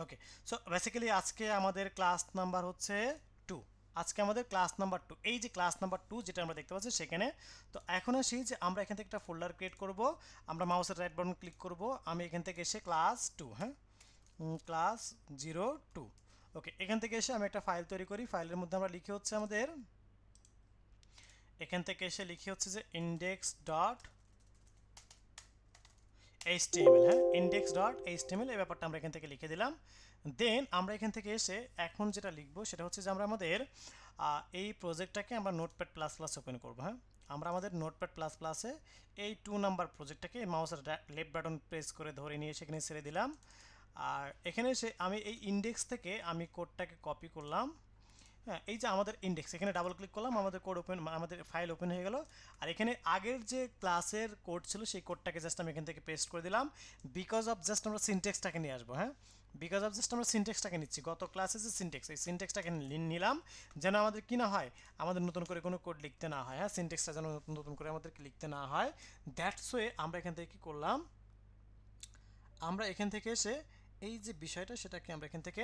ওকে, so basically আজকে আমাদের class number হচ্ছে 2। আজকে আমাদের ক্লাস নাম্বার 2, এই যে ক্লাস নাম্বার 2 যেটা আমরা দেখতে পাচ্ছি সেখানে। তো এখন আসি যে আমরা এখান থেকে একটা ফোল্ডার ক্রিয়েট করব। আমরা মাউসের রাইট বাটন ক্লিক করব, আমি এখান থেকে এসে ক্লাস 2, হ্যাঁ, ক্লাস 02। ওকে, এখান থেকে এসে আমি একটা ফাইল তৈরি করি। ফাইলের মধ্যে আমরা লিখি হচ্ছে আমাদের, এখান থেকে এসে লিখি হচ্ছে যে ইন্ডেক্স ডট এইচটিএমএল, হ্যাঁ, ইন্ডেক্স ডট এইচটিএমএল, এই ব্যাপারটা আমরা এখান থেকে লিখে দিলাম। দেন আমরা এখান থেকে এসে এখন যেটা লিখবো সেটা হচ্ছে যে আমরা আমাদের এই প্রজেক্টটাকে আমরা নোটপ্যাড প্লাস প্লাস ওপেন করবো, হ্যাঁ। আমরা আমাদের নোটপ্যাড প্লাস প্লাসে এই 2 নাম্বার প্রজেক্টটাকে মাউসের লেফট বাটন প্রেস করে ধরে নিয়ে সেখানে ছেড়ে দিলাম। আর এখানে এসে আমি এই ইন্ডেক্স থেকে আমি কোডটাকে কপি করলাম। হ্যাঁ, এই যে আমাদের ইন্ডেক্স, এখানে ডাবল ক্লিক করলাম, আমাদের কোড ওপেন, আমাদের ফাইল ওপেন হয়ে গেল। আর এখানে আগের যে ক্লাসের কোড ছিল সেই কোডটাকে জাস্ট আমি এখান থেকে পেস্ট করে দিলাম। বিকজ অফ জাস্ট আমরা সিনটেক্সটাকে নিয়ে আসবো, হ্যাঁ, বিকজ অফ জাস্ট আমরা সিনটেক্সটাকে নিচ্ছি, গত ক্লাসে যে সিনটেক্স, এই সিনটেক্সটাকে নিলাম, যেন আমাদের কি না হয়, আমাদের নতুন করে কোনো কোড লিখতে না হয়, হ্যাঁ, সিনটেক্সটা যেন নতুন করে আমাদেরকে লিখতে না হয়। দ্যাটস ওয়ে আমরা এখান থেকে কী করলাম, আমরা এখান থেকে এসে এই যে বিষয়টা সেটাকে আমরা এখান থেকে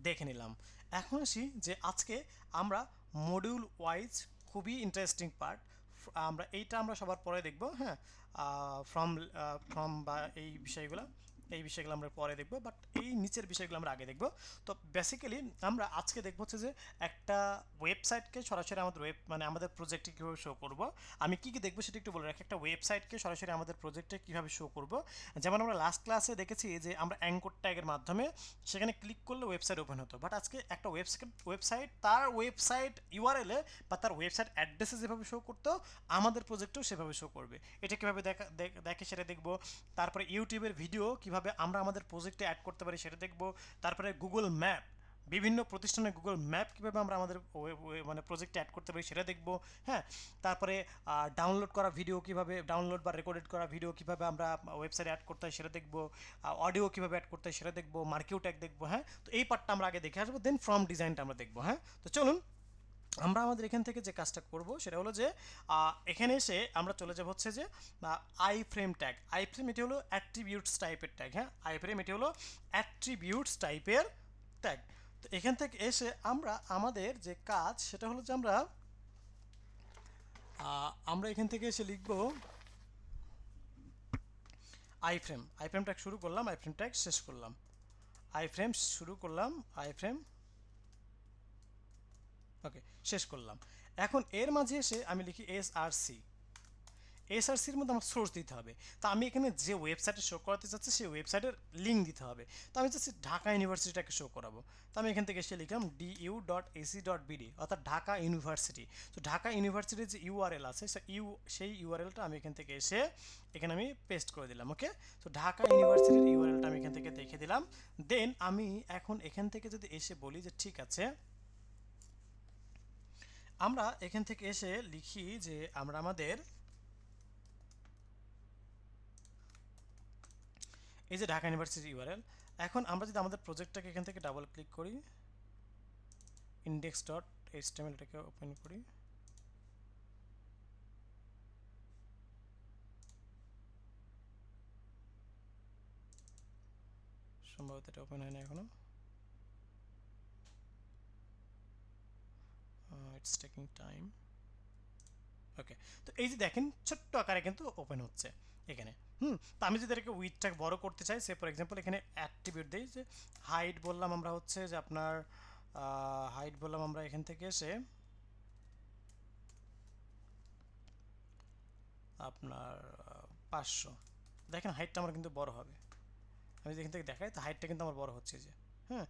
দেখে নিলাম। এখন আসি যে আজকে আমরা মডিউল ওয়াইজ খুবই ইন্টারেস্টিং পার্ট, আমরা সবার পরে দেখব, হ্যাঁ, ফ্রম ফ্রম বা এই বিষয়গুলো আমরা পরে দেখব, বাট এই নিচের বিষয়গুলো আমরা আগে দেখব। তো বেসিক্যালি আমরা আজকে দেখব হচ্ছে যে একটা ওয়েবসাইটকে সরাসরি আমাদের মানে আমাদের প্রজেক্টে কীভাবে শো করব। আমি কী কী দেখবো সেটা একটু বলে রাখি। একটা ওয়েবসাইটকে সরাসরি আমাদের প্রজেক্টে কীভাবে শো করব, যেমন আমরা লাস্ট ক্লাসে দেখেছি যে আমরা অ্যাঙ্কর ট্যাগের মাধ্যমে সেখানে ক্লিক করলে ওয়েবসাইট ওপেন হতো, বাট আজকে একটা ওয়েবসাইট তার ওয়েবসাইট ইউআরএলে বা তার ওয়েবসাইট অ্যাড্রেসে যেভাবে শো করতো আমাদের প্রজেক্টেও সেভাবে শো করবে। এটা কীভাবে দেখে সেটা দেখব। তারপরে ইউটিউবের ভিডিও কীভাবে আমরা আমাদের প্রজেক্টে অ্যাড করতে পারি সেটা দেখব। তারপরে গুগল ম্যাপ, বিভিন্ন প্রতিষ্ঠানে গুগল ম্যাপ কীভাবে আমরা আমাদের মানে প্রজেক্টে অ্যাড করতে পারি সেটা দেখব, হ্যাঁ। তারপরে ডাউনলোড করা ভিডিও কীভাবে, ডাউনলোড বা রেকর্ডেড করা ভিডিও কীভাবে আমরা ওয়েবসাইটে অ্যাড করতে হয় সেটা দেখব। অডিও কীভাবে অ্যাড করতে হয় সেটা দেখব, মার্কিউ ট্যাগ দেখব, হ্যাঁ। তো এই পার্টটা আমরা আগে দেখে আসবো, দেন ফ্রম ডিজাইনটা আমরা দেখবো, হ্যাঁ। তো চলুন আমরা আমাদের এখান থেকে যে কাজটা করব সেটা হলো যে এখানে এসে আমরা চলে যাব হচ্ছে যে I frame tag. I frame এটি হলো অ্যাট্রিবিউটস টাইপের ট্যাগ, হ্যাঁ, আই ফ্রেম এটি হলো অ্যাট্রিবিউটস টাইপের ট্যাগ। তো এখান থেকে এসে আমরা আমাদের যে কাজ সেটা হলো যে আমরা এখান থেকে এসে লিখব আই ফ্রেম ট্যাগ শুরু করলাম, আই ফ্রেম ট্যাগ শেষ করলাম, আই ফ্রেম শুরু করলাম, আই ফ্রেম, ওকে, শেষ করলাম। এখন এর মাঝে এসে আমি লিখি এসআরসি। এসআরসির মধ্যে আমার সোর্স দিতে হবে। তো আমি এখানে যে ওয়েবসাইটে শো করাতে চাচ্ছি সেই ওয়েবসাইটের লিঙ্ক দিতে হবে। তো আমি চাচ্ছি ঢাকা ইউনিভার্সিটিটাকে শো করাবো। তো আমি এখান থেকে এসে লিখলাম du.ac.bd, অর্থাৎ ঢাকা ইউনিভার্সিটি। তো ঢাকা ইউনিভার্সিটির যে ইউআরএল আছে সেই ইউআরএলটা আমি এখান থেকে এসে এখানে আমি পেস্ট করে দিলাম, ওকে। তো ঢাকা ইউনিভার্সিটির ইউআরএলটা আমি এখান থেকে দেখে দিলাম। দেন আমি এখন এখান থেকে যদি এসে বলি যে ঠিক আছে, আমরা এখান থেকে এসে লিখি যে আমরা আমাদের এই যে ঢাকা ইউনিভার্সিটি ইউআরএল, এখন আমরা যদি আমাদের প্রজেক্টটাকে এখান থেকে ডাবল ক্লিক করি, ইন্ডেক্স ডট এইচটিএমএলটাকে ওপেন করি, সম্ভবত এটা ওপেন হয়নি এখনো, ইটস টেকিং টাইম। ওকে, তো এই যে দেখেন ছোট্ট আকারে কিন্তু ওপেন হচ্ছে এখানে। তো আমি যদি এটাকে উইথটাকে বড় করতে চাই, সে ফর এক্সাম্পল এখানে অ্যাট্রিবিউট দিই যে হাইট বললাম আমরা হচ্ছে যে আপনার হাইট বললাম আমরা এখান থেকে এসে আপনার 500। দেখেন হাইটটা আমার কিন্তু বড় হবে। আমি যদি এখান থেকে দেখাই তো হাইটটা কিন্তু আমার বড় হচ্ছে যে, হ্যাঁ।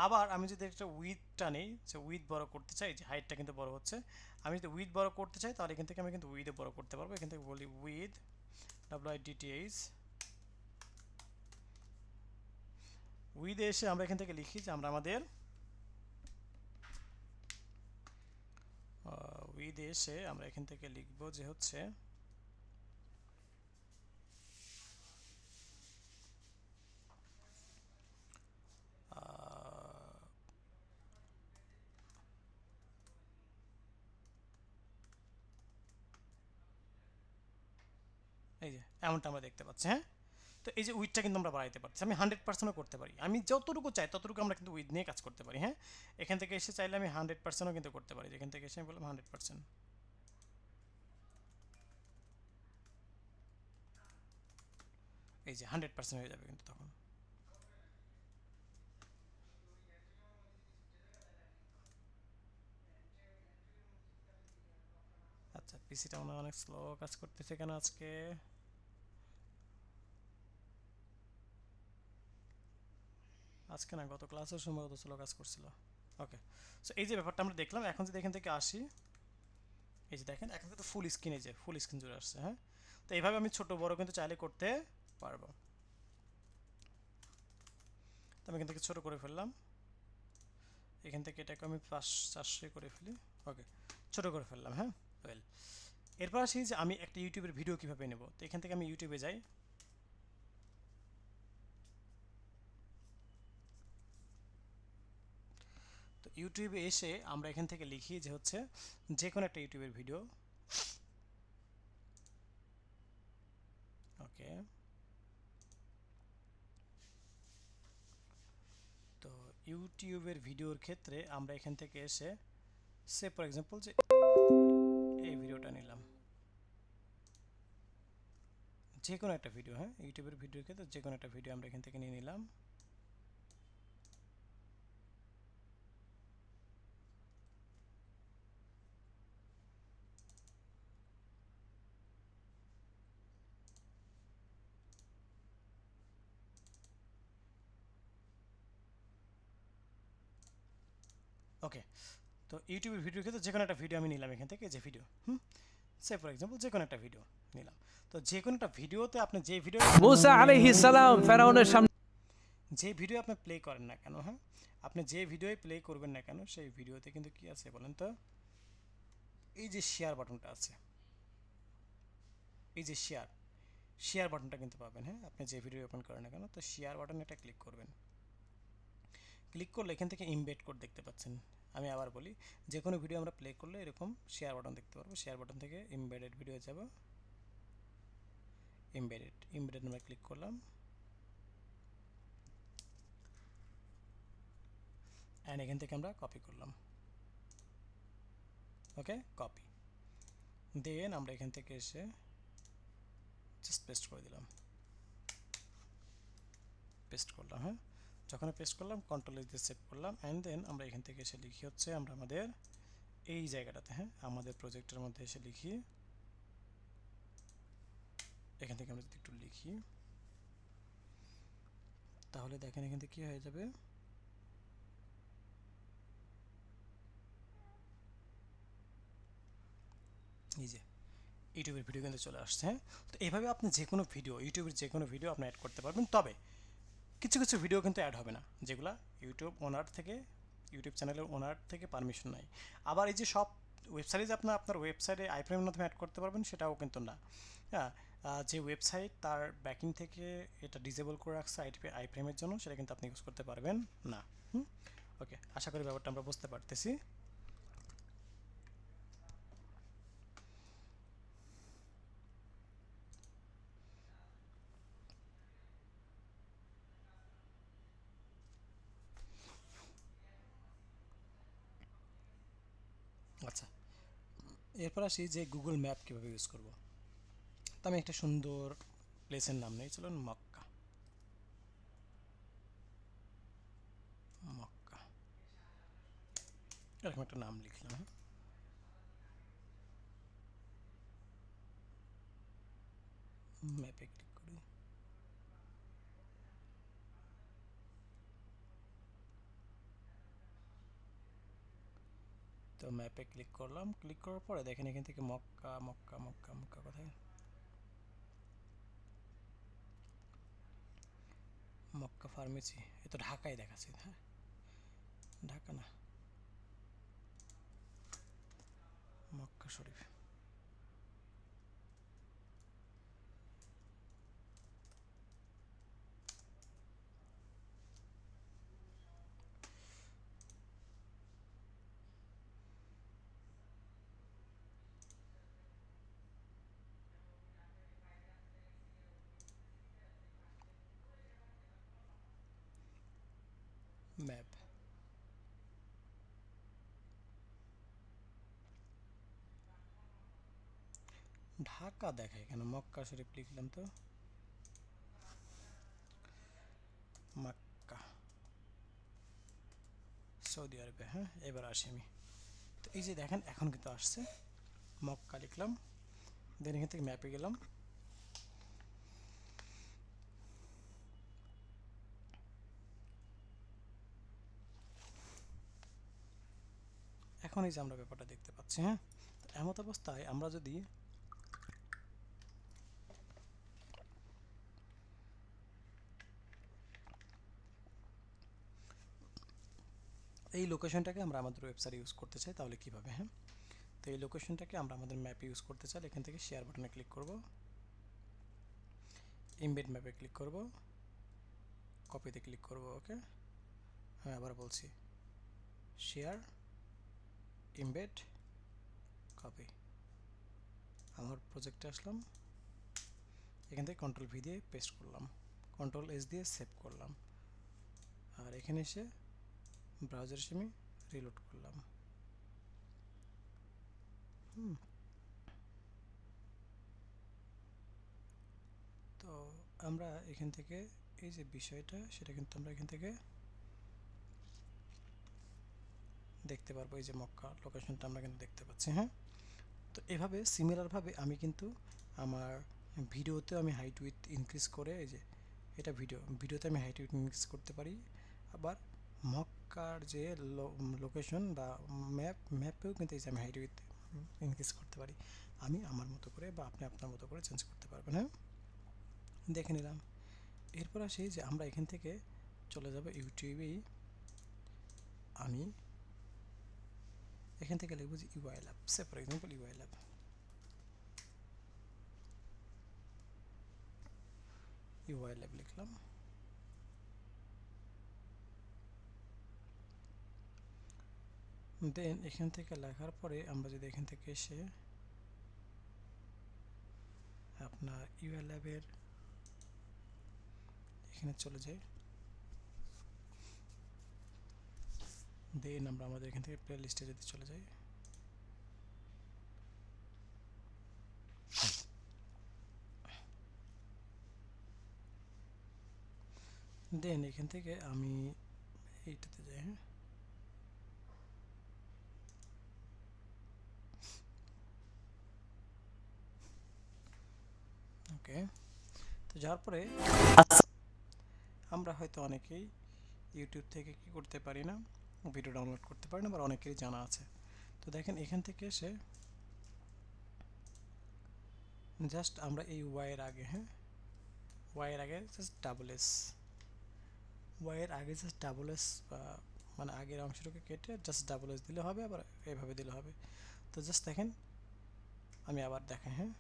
আবার আমি যদি একটা উইথটা নেই, যে উইথ বড় করতে চাই, যে হাইটটা কিন্তু বড় হচ্ছে, আমি যদি উইথ বড় করতে চাই তাহলে এখান থেকে আমি কিন্তু উইথে বড় করতে পারবো। এখান থেকে বলি উইথ WIDTH, উইথে এসে আমরা এখান থেকে লিখি যে আমরা আমাদের উইথে এসে আমরা এখান থেকে লিখবো যে হচ্ছে এই যে এমনটা আমরা দেখতে পাচ্ছি, হ্যাঁ। তো এই যে উইথটা কিন্তু আমরা বাড়াইতে পারছি, আমি 100%ও করতে পারি, আমি যতটুকু চাই ততটুকু আমরা কিন্তু উইথ নিয়ে কাজ করতে পারি। হ্যাঁ, এখান থেকে এসে চাইলে আমি 100%ও কিন্তু করতে পারি, এখান থেকে এসে আমি বললাম 100%, এই যে 100% হয়ে যাবে কিন্তু তখন। আচ্ছা, পিসিটা মনে হয় অনেক স্লো কাজ করতেছে কেন আজকে। আজকে না, গত ক্লাসের সম্ভবত স্লো কাজ করছিল। ওকে, সো এই যে ব্যাপারটা আমরা দেখলাম, এখন যদি এখান থেকে আসি, এই যে দেখেন এখন কিন্তু ফুল স্ক্রিন, এই যে ফুল স্ক্রিন জুড়ে আসছে। হ্যাঁ, তো এইভাবে আমি ছোট বড় কিন্তু চাইলে করতে পারবো। তো আমি এখান থেকে ছোট করে ফেললাম, এখান থেকে এটাকে আমি 400 করে ফেলি। ওকে, ছোট করে ফেললাম। হ্যাঁ, ওয়েল, এরপর আসি যে আমি একটা ইউটিউবের ভিডিও কীভাবে নেব। তো এখান থেকে আমি ইউটিউবে যাই, তো ইউটিউবে এসে আমরা এখান থেকে লিখি যে হচ্ছে যে কোনো একটা ইউটিউবের ভিডিও। ওকে, তো ইউটিউবের ভিডিওর ক্ষেত্রে আমরা এখান থেকে এসে সে ফর এক্সাম্পল যে এই ভিডিওটা নিলাম, যে কোনো একটা ভিডিও। হ্যাঁ, ইউটিউবের ভিডিওর ক্ষেত্রে যে কোনো একটা ভিডিও আমরা এখান থেকে নিয়ে নিলাম। ওকে, তো ইউটিউবের ভিডিওর ক্ষেত্রে যে কোনো একটা ভিডিও আমি নিলাম এখান থেকে, যে ভিডিও, সে ফর এক্সাম্পল যে কোনো একটা ভিডিও নিলাম। তো যে কোনো একটা ভিডিওতে আপনি যে ভিডিও মুসা আলাইহিস সালাম ফেরাউনের সামনে যে ভিডিও আপনি প্লে করেন না কেন, হ্যাঁ, আপনি যে ভিডিওই প্লে করবেন না কেন, সেই ভিডিওতে কিন্তু কি আছে বলেন তো, এই যে শেয়ার বাটনটা আছে, এই যে শেয়ার শেয়ার বাটনটা কিন্তু পাবেন। হ্যাঁ, আপনি যে ভিডিও ওপেন করেন না কেন, তো শেয়ার বাটনে এটা ক্লিক করবেন। ক্লিক করলে এখান থেকে ইমবেড কোড দেখতে পাচ্ছেন। আমি আবার বলি, যে কোনো ভিডিও আমরা প্লে করলে এরকম শেয়ার বাটন দেখতে পারবো, শেয়ার বাটন থেকে এমবেডেড ভিডিও যাব, এমবেডেড আমরা ক্লিক করলাম, অ্যান্ড এখান থেকে আমরা কপি করলাম। ওকে, কপি, দেন আমরা এখান থেকে এসে জাস্ট পেস্ট করে দিলাম, পেস্ট করলাম। হ্যাঁ, যখন পেস্ট করলাম কন্ট্রোল এস দিয়ে সেভ করলাম, অ্যান্ড দেন আমরা এখান থেকে এসে লিখি হচ্ছে আমরা আমাদের এই জায়গাটাতে, হ্যাঁ, আমাদের প্রজেক্টের মধ্যে এসে লিখি, এখান থেকে আমরা যদি একটু লিখি তাহলে দেখেন এখান থেকে কী হয়ে যাবে, এই যে ইউটিউবের ভিডিও কিন্তু চলে আসছে। হ্যাঁ, তো এইভাবে আপনি যে কোনো ভিডিও, ইউটিউবের যে কোনো ভিডিও আপনি অ্যাড করতে পারবেন। তবে কিছু কিছু ভিডিও কিন্তু অ্যাড হবে না, যেগুলো ইউটিউব ওনার থেকে, ইউটিউব চ্যানেলের ওনার থেকে পারমিশন নাই। আবার এই যে সব ওয়েবসাইটে যে আপনার ওয়েবসাইটে আইফ্রেমের মাধ্যমে অ্যাড করতে পারবেন সেটাও কিন্তু না। হ্যাঁ, যে ওয়েবসাইট তার ব্যাকিং থেকে এটা ডিসেবল করে রাখছে আইফ্রেমের জন্য, সেটা কিন্তু আপনি ইউজ করতে পারবেন না। ওকে, আশা করি ব্যাপারটা আমরা বুঝতে পারতেছি। আচ্ছা, এরপর আসি যে গুগল ম্যাপ কীভাবে ইউজ করব। তো আমি একটা সুন্দর প্লেসের নাম নেই, চলুন মক্কা। মক্কা এরকম একটা নাম লিখলাম। হ্যাঁ, ম্যাপে ক্লিক করি, তো ম্যাপে ক্লিক করলাম, ক্লিক করার পরে দেখেন এখান থেকে মক্কা মক্কা মক্কা মক্কা কোথায়, মক্কা ফার্মেসি, এ তো ঢাকায় দেখাচ্ছে। হ্যাঁ, ঢাকা না, মক্কা শরীফ। ম্যাপ। ঢাকা দেখায় কেন? মক্কা শরীফ লিখলাম তো, মক্কা সৌদি আরবে। হ্যাঁ, এবার আসি আমি। তো এই যে দেখেন এখন কিন্তু আসছে, মক্কা লিখলাম, দেন এখান থেকে ম্যাপে গেলাম। এখন এই যে আমরা ব্যাপারটা দেখতে পাচ্ছি। হ্যাঁ, তো এমত অবস্থায় আমরা যদি এই লোকেশনটাকে আমরা আমাদের ওয়েবসাইটে ইউজ করতে চাই তাহলে কীভাবে? হ্যাঁ, তো এই লোকেশনটাকে আমরা আমাদের ম্যাপে ইউজ করতে চাই। এখান থেকে শেয়ার বাটনে ক্লিক করব, ইমবেড ম্যাপে ক্লিক করব, কপিতে ক্লিক করব। ওকে, আমি আবার বলছি, শেয়ার, ইমবেড, কপি। আমার প্রজেক্টে আসলাম, এখান থেকে কন্ট্রোল ভি দিয়ে পেস্ট করলাম, কন্ট্রোল এস দিয়ে সেভ করলাম, আর এখানে এসে ব্রাউজার এসে আমি রিলোড করলাম। তো আমরা এখান থেকে এই যে বিষয়টা সেটা কিন্তু আমরা এখান থেকে দেখতে পারবো। এই যে মক্কা লোকেশনটা আমরা কিন্তু দেখতে পাচ্ছি। হ্যাঁ, তো এভাবে সিমিলারভাবে আমি কিন্তু আমার ভিডিওতেও আমি হাইট উইথ ইনক্রিজ করে, এই যে এটা ভিডিওতে আমি হাইট উইথ ইনক্রিজ করতে পারি। আবার মক্কার যে লোকেশন বা ম্যাপেও কিন্তু এই যে আমি হাইট উইথ ইনক্রিজ করতে পারি। আমি আমার মতো করে বা আপনি আপনার মতো করে চেঞ্জ করতে পারবেন। হ্যাঁ, দেখে নিলাম। এরপর আসি যে আমরা এখান থেকে চলে যাব ইউটিউবেই। আমি এখান থেকে লিখব যে UI lab, say for example UI lab, UI lab লিখলাম। দেন এখান থেকে লেখার পরে আমরা যদি এখান থেকে এসে আপনার ইউআই ল্যাবের এখানে চলে যাই, দেন আমরা আমাদের এখান থেকে প্লে লিস্টে যদি চলে যাই, দেন এখান থেকে আমি এইটাতে যাই। হ্যাঁ, ওকে। তো যাওয়ার পরে আমরা হয়তো অনেকেই ইউটিউব থেকে কি করতে পারি না, ভিডিও ডাউনলোড করতে পারি না, আবার অনেকেরই জানা আছে। তো দেখেন এখান থেকে এসে জাস্ট আমরা এই ওয়াইয়ের আগে, হ্যাঁ, ওয়াইয়ের আগে জাস্ট ডাবল এস, ওয়াইয়ের আগে জাস্ট ডাবল এস, মানে আগের অংশটাকে কেটে জাস্ট ডাবল এস দিলে হবে, আবার এভাবে দিলে হবে। তো জাস্ট দেখেন, আমি আবার দেখাই। হ্যাঁ,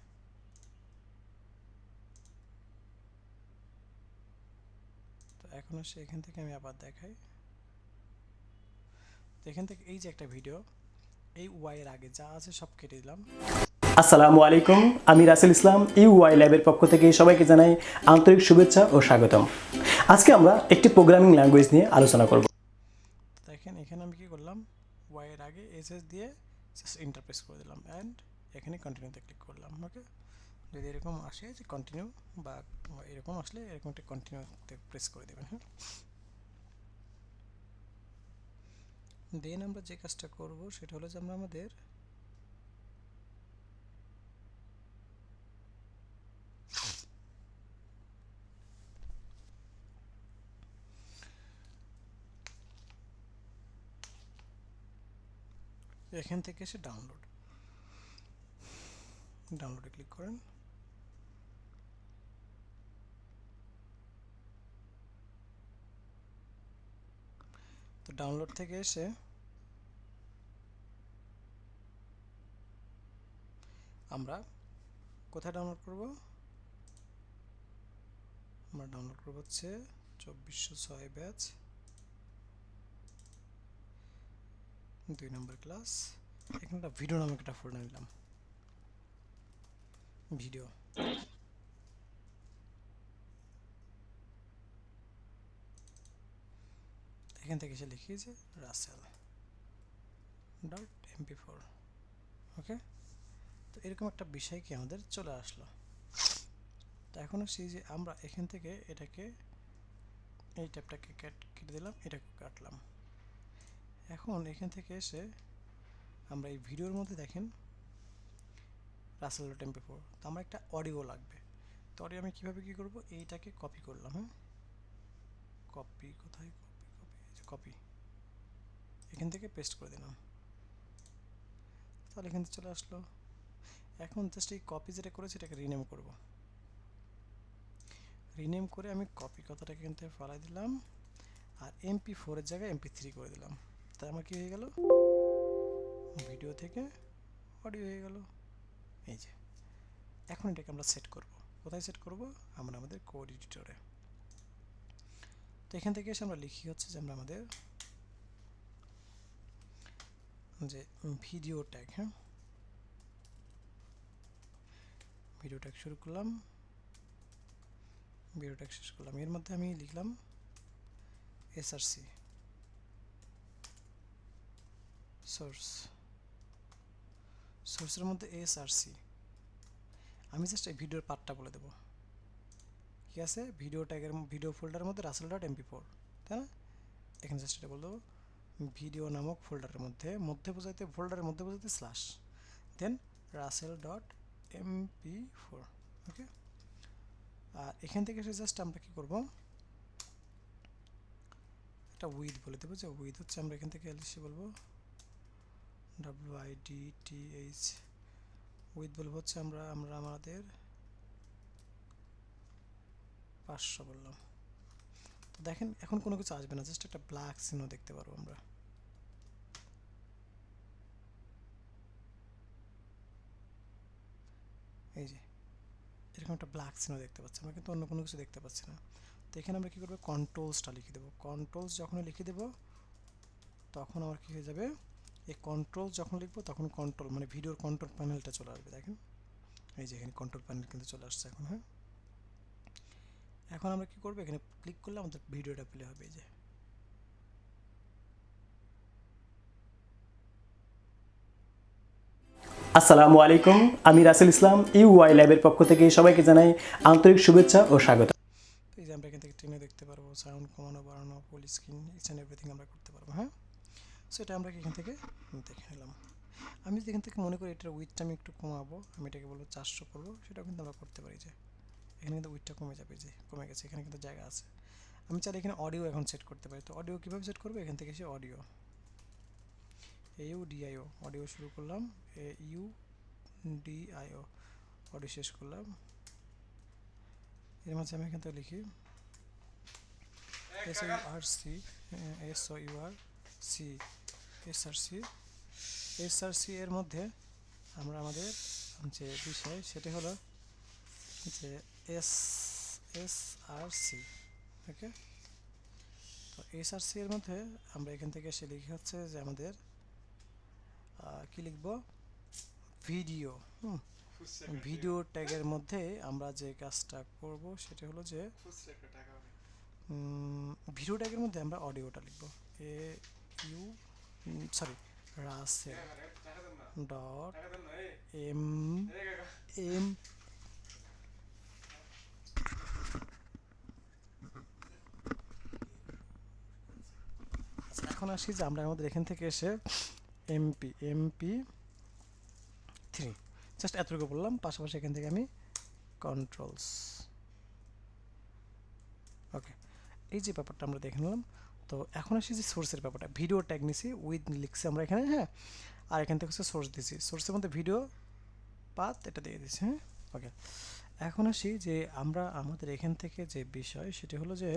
তো এখন আসে এখান থেকে আমি আবার দেখাই। তো এখান থেকে এই যে একটা ভিডিও, এই ওয়াইয়ের আগে যা আছে সব কেটে দিলাম। আসসালামু আলাইকুম, আমি রাসেল ইসলাম, ইউআই ল্যাবের পক্ষ থেকে সবাইকে জানাই আন্তরিক শুভেচ্ছা ও স্বাগতম। আজকে আমরা একটি প্রোগ্রামিং ল্যাঙ্গুয়েজ নিয়ে আলোচনা করব। দেখেন এখানে আমি কি করলাম, ওয়াইয়ের আগে এস এস দিয়ে জাস্ট ইন্টারপ্রেস করে দিলাম, অ্যান্ড এখানে কন্টিনিউতে ক্লিক করলাম। ওকে, যদি এরকম আসে যে কন্টিনিউ বা এরকম আসলে এরকম একটা কন্টিনিউতে প্রেস করে দেবেন। হ্যাঁ, দেন আমরা যে কাজটা করব সেটা হলো যে আমরা আমাদের এখান থেকে এসে ডাউনলোডে ক্লিক করেন। তো ডাউনলোড থেকে এসে আমরা কোথায় ডাউনলোড করব? আমরা ডাউনলোড করব হচ্ছে 2406 ব্যাচ 2 নম্বর ক্লাস। এখানে একটা ভিডিও নামক একটা ফোল্ডার নিলাম, ভিডিও। এখান থেকে এসে লিখি যে রাসেল ডট MP4। ওকে, তো এরকম একটা বিষয় কি আমাদের চলে আসলো। তো এখন আসি যে আমরা এখান থেকে এটাকে এই ট্যাবটাকে কেটে দিলাম, এটাকে কাটলাম। এখন এখান থেকে এসে আমরা এই ভিডিওর মধ্যে দেখেন রাসেল ডট MP4, তো আমার একটা অডিও লাগবে। তো অডিও আমি কীভাবে কী করবো, এইটাকে কপি করলাম। হ্যাঁ, কপি কোথায়, কপি এখান থেকে পেস্ট করে দিলাম, তাহলে এখান থেকে চলে আসলো। এখন জাস্ট এই কপি যেটা করেছি এটাকে রিনেম করব। রিনেম করে আমি কপি কথাটাকে এখান থেকে ফালাই দিলাম, আর MP4 এর জায়গায় MP3 করে দিলাম। তাই আমার কি হয়ে গেল, ভিডিও থেকে অডিও হয়ে গেল। এই যে এখন এটাকে আমরা সেট করব। কোথায় সেট করব, আমরা আমাদের কোড এডিটরে। তো এখান থেকে এসে আমরা লিখি হচ্ছে যে আমরা আমাদের যে ভিডিও ট্যাগ, হ্যাঁ ভিডিও ট্যাগ শুরু করলাম, ভিডিও ট্যাগ শেষ করলাম। এর মধ্যে আমি লিখলাম SRC সোর্স, সোর্সের মধ্যে SRC। আমি জাস্ট এই ভিডিওর পার্টটা বলে দেবো। কি আছে, ভিডিও ট্যাগের ভিডিও ফোল্ডারের মধ্যে রাসেল ডট MP4, তাই না? এখানে জাস্ট এটা বলবো ভিডিও নামক ফোল্ডারের মধ্যে, মধ্যে বোঝাইতে ফোল্ডারের মধ্যে বোঝাইতে স্ল্যাশ, দেন রাসেল ডট MP4। ওকে, আর এখান থেকে এসে জাস্ট আমরা কী করবো, একটা উইথ বলে দেবো, যে উইথ হচ্ছে আমরা এখান থেকে এসে বলবো WIDTH, উইথ বলবো হচ্ছে আমরা আমাদের 500 বললাম। তো দেখেন এখন কোনো কিছু আসবে না, জাস্ট একটা ব্ল্যাক চিহ্ন দেখতে পারবো আমরা। এই যে এরকম একটা ব্ল্যাক চিহ্ন দেখতে পাচ্ছি আমরা, কিন্তু অন্য কোনো কিছু দেখতে পাচ্ছি না। তো এখানে আমরা কী করবো, কন্ট্রোলসটা লিখে দেবো। কন্ট্রোলস যখন লিখে দেবো তখন আমার কী হয়ে যাবে, এই কন্ট্রোল যখন লিখবো তখন কন্ট্রোল মানে ভিডিওর কন্ট্রোল প্যানেলটা চলে আসবে। দেখেন এই যে এখানে কন্ট্রোল প্যানেল কিন্তু চলে আসছে এখন। হ্যাঁ, এখন আমরা কী করবো, এখানে ক্লিক করলে আমাদের ভিডিওটা প্লে হবে। এই যে আসসালামু আলাইকুম, আমি রাসেল ইসলাম, ইউআই ল্যাবের পক্ষ থেকে সবাইকে জানাই আন্তরিক শুভেচ্ছা ও স্বাগত। এই যে আমরা এখান থেকে ট্রেনে দেখতে পারবো, সাউন্ড কমানো বাড়ানো, full screen, each and everything আমরা করতে পারবো। হ্যাঁ, সো এটা আমরা এখান থেকে দেখে নিলাম। আমি যদি এখান থেকে মনে করি এটার উইথটা আমি একটু কমাবো, আমি এটাকে বলবো 400 করবো, সেটাও কিন্তু আমরা করতে পারি। যে এখানে কিন্তু উইথটা কমে যাবে, যে কমে গেছে, এখানে কিন্তু জায়গা আছে। আমি চাইলে এখানে অডিও এখন সেট করতে পারি। তো অডিও কীভাবে সেট করবো, এখান থেকে এসে অডিও AUDIO অডিও শুরু করলাম, AUDIO অডিও শেষ করলাম। এর মাঝে আমি এখান থেকে লিখি SRC এর মধ্যে আমরা আমাদের যে বিষয় সেটা হলো যে SRC। ওকে, তো SRC এর মধ্যে আমরা এখান থেকে এসে লিখে হচ্ছে যে আমাদের কি লিখবো, ভিডিও। ভিডিও ট্যাগের মধ্যে আমরা যে কাজটা করব সেটা হলো যে ভিডিও ট্যাগের মধ্যে আমরা অডিওটা লিখবো, রাসেল ডট এম এখন আসি যে আমরা আমাদের এখান থেকে এসে MP3 জাস্ট এতটুকু বললাম, পাশাপাশি এখান থেকে আমি কন্ট্রোলস। ওকে, এই যে ব্যাপারটা আমরা দেখে নিলাম। তো এখন আসি যে সোর্সের ব্যাপারটা, ভিডিও ট্যাগ নিছি, উইথ লিখছি আমরা এখানে। হ্যাঁ, আর এখান থেকে হচ্ছে সোর্স দিছি, সোর্সের মধ্যে ভিডিও পাথ এটা দিয়ে দিছি। হ্যাঁ, ওকে, এখন আসি যে আমরা আমাদের এখান থেকে যে বিষয় সেটা হলো যে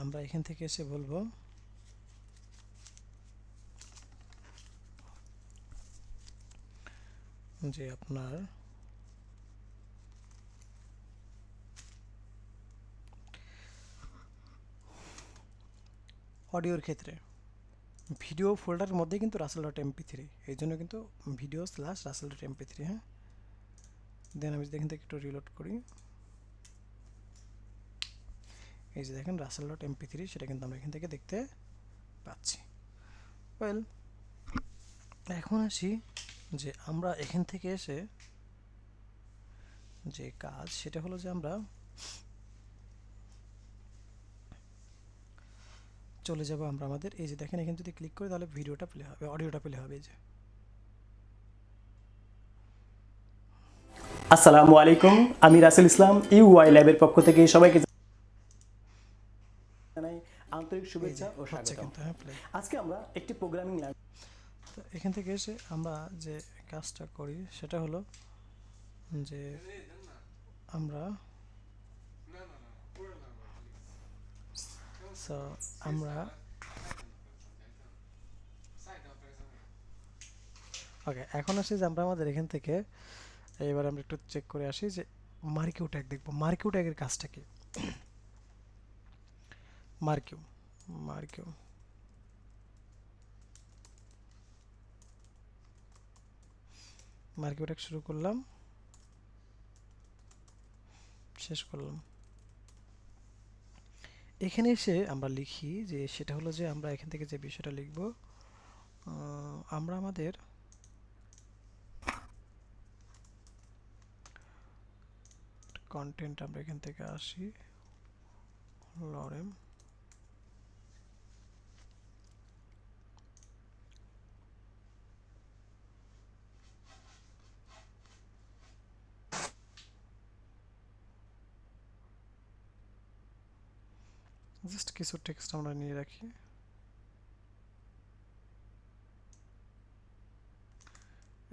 আমরা এখান থেকে এসে বলবো যে আপনার অডিওর ক্ষেত্রে ভিডিও ফোল্ডারের মধ্যে কিন্তু রাসেল ডট MP3, এই জন্য কিন্তু video slash Rasel dot MP3। হ্যাঁ, দেন আমি যদি এখান থেকে একটু রিলোড করি, এই যে দেখেন russell.mp3 সেটা কিন্তু আমরা এখান থেকে দেখতে পাচ্ছি। ওয়েল, এখন আসি যে আমরা এখান থেকে এসে যে কাজ সেটা হলো যে আমরা চলে যাব আমরা আমাদের এই যে দেখেন এখানে যদি ক্লিক করি তাহলে ভিডিওটা প্লে হবে, অডিওটা প্লে হবে। এই যে আসসালামু আলাইকুম, আমি রাসেল ইসলাম ইউআই ল্যাবের পক্ষ থেকে সবাইকে জানাই আন্তরিক শুভেচ্ছা ও হচ্ছে স্বাগতম। কিন্তু, হ্যাঁ প্লে। আজকে আমরা একটি প্রোগ্রামিং ল্যাঙ্গুয়েজ তো এখান থেকে এসে আমরা যে কাজটা করি সেটা হলো যে আমরা আমরা ওকে, এখন আসি যে আমরা আমাদের এখান থেকে এবার আমরা একটু চেক করে আসি যে মার্কিউ ট্যাগ দেখবো। মার্কিউ ট্যাগের কাজটা কি? মার্কিউ মার্কিউ মার্কিউ ট্যাগ শুরু করলাম, শেষ করলাম। এখানে এসে আমরা লিখি যে সেটা হলো যে আমরা এখান থেকে যে বিষয়টা লিখব, আমরা আমাদের কন্টেন্ট আমরা এখান থেকে আসি লরেম, জাস্ট কিছু টেক্সট আমরা নিয়ে রাখি।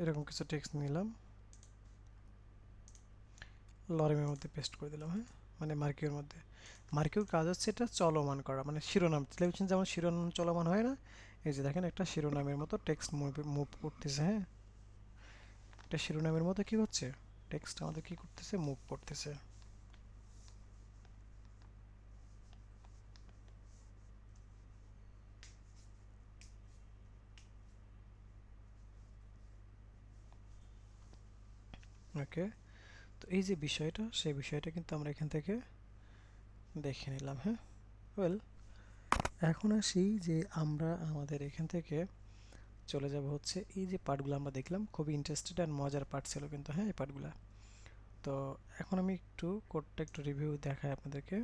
এরকম কিছু টেক্সট নিলাম, লরেমের মধ্যে পেস্ট করে দিলাম। হ্যাঁ, মানে মার্কিউর মধ্যে। মার্কিউর কাজ হচ্ছে এটা চলমান করা, মানে শিরোনাম, টেলিভিশন যেমন শিরোনাম চলমান হয় না, এই যে দেখেন একটা শিরোনামের মতো টেক্সট মুভ করতেছে। হ্যাঁ, একটা শিরোনামের মতো কি হচ্ছে, টেক্সট আমাদের কি করতেছে, মুভ করতেছে। ওকে, তো এই যে বিষয়টা, সেই বিষয়টা কিন্তু আমরা এখান থেকে দেখে নিলাম। হ্যাঁ, ওয়েল, এখন আসি যে আমরা আমাদের এখান থেকে চলে যাব হচ্ছে এই যে পার্টগুলো আমরা দেখলাম, খুবই ইন্টারেস্টেড অ্যান্ড মজার পার্ট ছিল কিন্তু। হ্যাঁ, এই পার্টগুলো। তো এখন আমি একটু কোডটা একটু রিভিউ দেখাই আপনাদেরকে,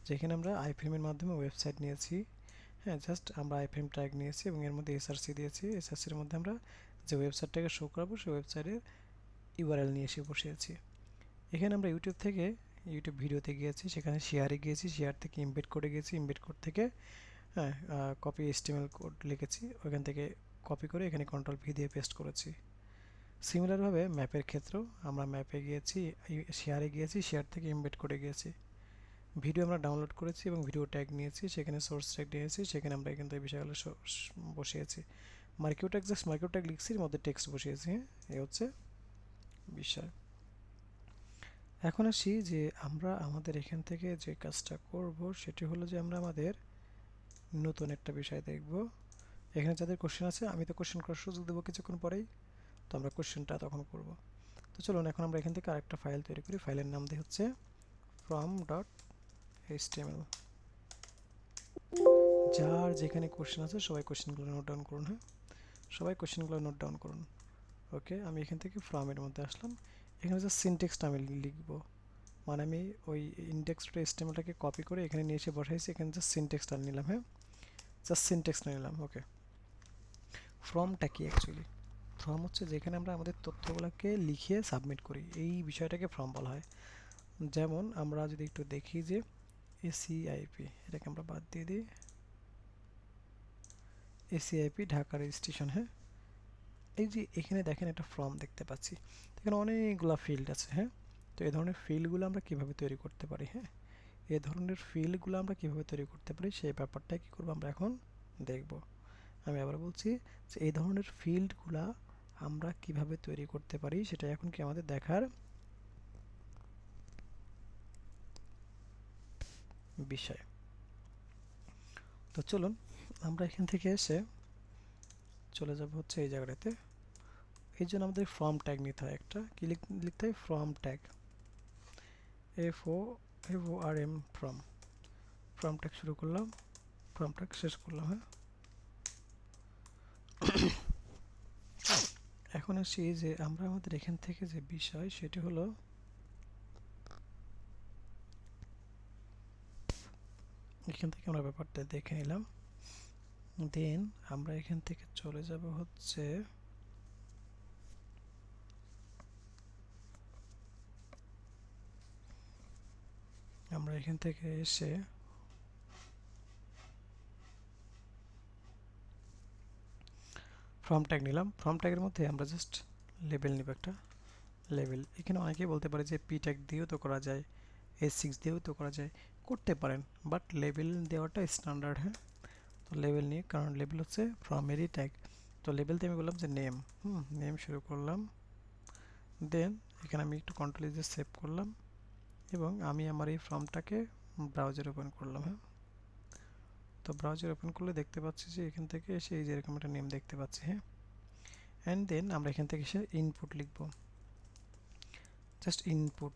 যেখানে আমরা আইফ্রেমের মাধ্যমে ওয়েবসাইট নিয়েছি। হ্যাঁ, জাস্ট আমরা আইফ্রেম ট্যাগ নিয়েছি এবং এর মধ্যে এসআরসি দিয়েছি। এসআরসির মধ্যে আমরা যে ওয়েবসাইটটাকে শো করাবো সেই ওয়েবসাইটের ইউআরএল নিয়ে এসে বসিয়েছি। এখানে আমরা ইউটিউব থেকে ইউটিউব ভিডিওতে গিয়েছি, সেখানে শেয়ারে গিয়েছি, শেয়ার থেকে ইমবেড কোডে গিয়েছি, ইমবেড কোড থেকে হ্যাঁ কপি এসটিএমএল কোড লিখেছি, ওইখান থেকে কপি করে এখানে কন্ট্রোল ভি দিয়ে পেস্ট করেছি। সিমিলারভাবে ম্যাপের ক্ষেত্রেও আমরা ম্যাপে গিয়েছি, শেয়ারে গিয়েছি, শেয়ার থেকে এমবেড করে গিয়েছি। ভিডিও আমরা ডাউনলোড করেছি এবং ভিডিও ট্যাগ নিয়েছি, সেখানে সোর্স ট্যাগ নিয়েছি, সেখানে আমরা কিন্তু এই বিষয়গুলো বসিয়েছি। মার্কিউ ট্যাগ, জাস্ট মার্কিউ ট্যাগ লিখছি, এর মধ্যে টেক্সট বসিয়েছি। হ্যাঁ, এই হচ্ছে বিষয়। এখন আসি যে আমরা আমাদের এখান থেকে যে কাজটা করব সেটি হলো যে আমরা আমাদের নতুন একটা বিষয় দেখব। এখানে যাদের কোশ্চেন আছে, আমি তো কোশ্চেন করার সুযোগ দেবো কিছুক্ষণ পরেই, তো আমরা কোশ্চেনটা তখন করব। তো চলুন এখন আমরা এখান থেকে আরেকটা ফাইল তৈরি করি। ফাইলের নাম দিয়ে হচ্ছে from.html। যার যেখানে কোশ্চেন আছে সবাই কোশ্চেনগুলো নোট ডাউন করুন। হ্যাঁ, সবাই কোশ্চেনগুলো নোট ডাউন করুন। ওকে, আমি এখান থেকে ফ্রমের মধ্যে আসলাম। এখানে যে সিনটেক্সটা আমি লিখব, মানে আমি ওই index.htmlটাকে কপি করে এখানে নিয়ে এসে বসাইছি, এখানে জাস্ট সিনটেক্সটা নিলাম। হ্যাঁ, জাস্ট সিনটেক্সটা নিলাম। ওকে, ফ্রমটা কি অ্যাকচুয়ালি? ফর্ম হচ্ছে যেখানে আমরা আমাদের তথ্যগুলোকে লিখে সাবমিট করি, এই বিষয়টাকে ফর্ম বলা হয়। যেমন আমরা যদি একটু দেখি যে এসিআইপি, এটাকে আমরা বাদ দিয়ে দিই, এসিআইপি ঢাকা রেজিস্ট্রেশন। হ্যাঁ, এই যে এখানে দেখেন একটা ফর্ম দেখতে পাচ্ছি, এখানে অনেকগুলো ফিল্ড আছে। হ্যাঁ, তো এই ধরনের ফিল্ডগুলো আমরা কিভাবে তৈরি করতে পারি, হ্যাঁ, এই ধরনের ফিল্ডগুলো আমরা কিভাবে তৈরি করতে পারি সেই ব্যাপারটা কি করবো আমরা এখন দেখব। আমি আবার বলছি যে এই ধরনের ফিল্ডগুলা আমরা কিভাবে তৈরি করতে পারি সেটা এখন কি আমাদের দেখার বিষয়। তো চলুন আমরা এখান থেকে এসে চলে যাব হচ্ছে এই জায়গাটাতে। এই জন্য আমাদের ফর্ম ট্যাগ নিতে হয়, একটা কি লিখতে হয়, form tag, FORM form. Form tag শুরু করলাম, ফর্ম ট্যাগ শেষ করলাম। হ্যাঁ, এখন আসি যে আমরা আমাদের এখান থেকে যে বিষয় সেটি হলো এখান থেকে আমরা ব্যাপারটা দেখে নিলাম। দেন আমরা এখান থেকে চলে যাব হচ্ছে আমরা এখান থেকে এসে ফর্ম ট্যাগ নিলাম। ফর্ম ট্যাগের মধ্যে আমরা জাস্ট লেবেল নিব, একটা লেবেল। এখানে অনেকেই বলতে পারে যে পি ট্যাগ দিয়েও তো করা যায়, S6 দিয়েও তো করা যায়, করতে পারেন, বাট লেবেল দেওয়াটা স্ট্যান্ডার্ড। হ্যাঁ, তো লেবেল নিয়ে, কারণ লেবেল হচ্ছে ফর্মেরই ট্যাগ। তো লেবেল দিয়ে আমি বললাম যে নেম, নেম শুরু করলাম। দেন এখানে আমি একটু কন্ট্রোল দিয়ে সেভ করলাম এবং আমি আমার এই ফর্মটাকে ব্রাউজার ওপেন করলাম। হ্যাঁ, তো ব্রাউজার ওপেন করলে দেখতে পাচ্ছি যে এখান থেকে এসে এই যে এরকম একটা নেম দেখতে পাচ্ছি। হ্যাঁ, অ্যান্ড দেন আমরা এখান থেকে এসে ইনপুট লিখব, জাস্ট ইনপুট।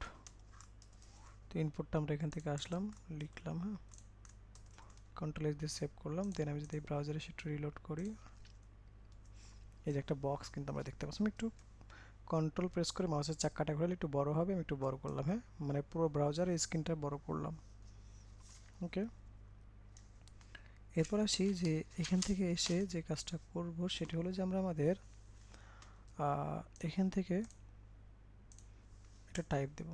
তো ইনপুটটা আমরা এখান থেকে আসলাম, লিখলাম। হ্যাঁ, কন্ট্রোল এস দিয়ে সেভ করলাম। দেন আমি যদি এই ব্রাউজারে সেটা রিলোড করি, এই যে একটা বক্স কিন্তু আমরা দেখতে পাচ্ছি। আমি একটু কন্ট্রোল প্রেস করে মাউসের চাকাটা ঘোরালে একটু বড় হবে, আমি একটু বড় করলাম। হ্যাঁ, মানে পুরো ব্রাউজারের স্ক্রিনটা বড় করলাম। ওকে, এরপর আসি যে এখান থেকে এসে যে কাজটা করব সেটি হলো যে আমরা আমাদের এখান থেকে একটা টাইপ দেব।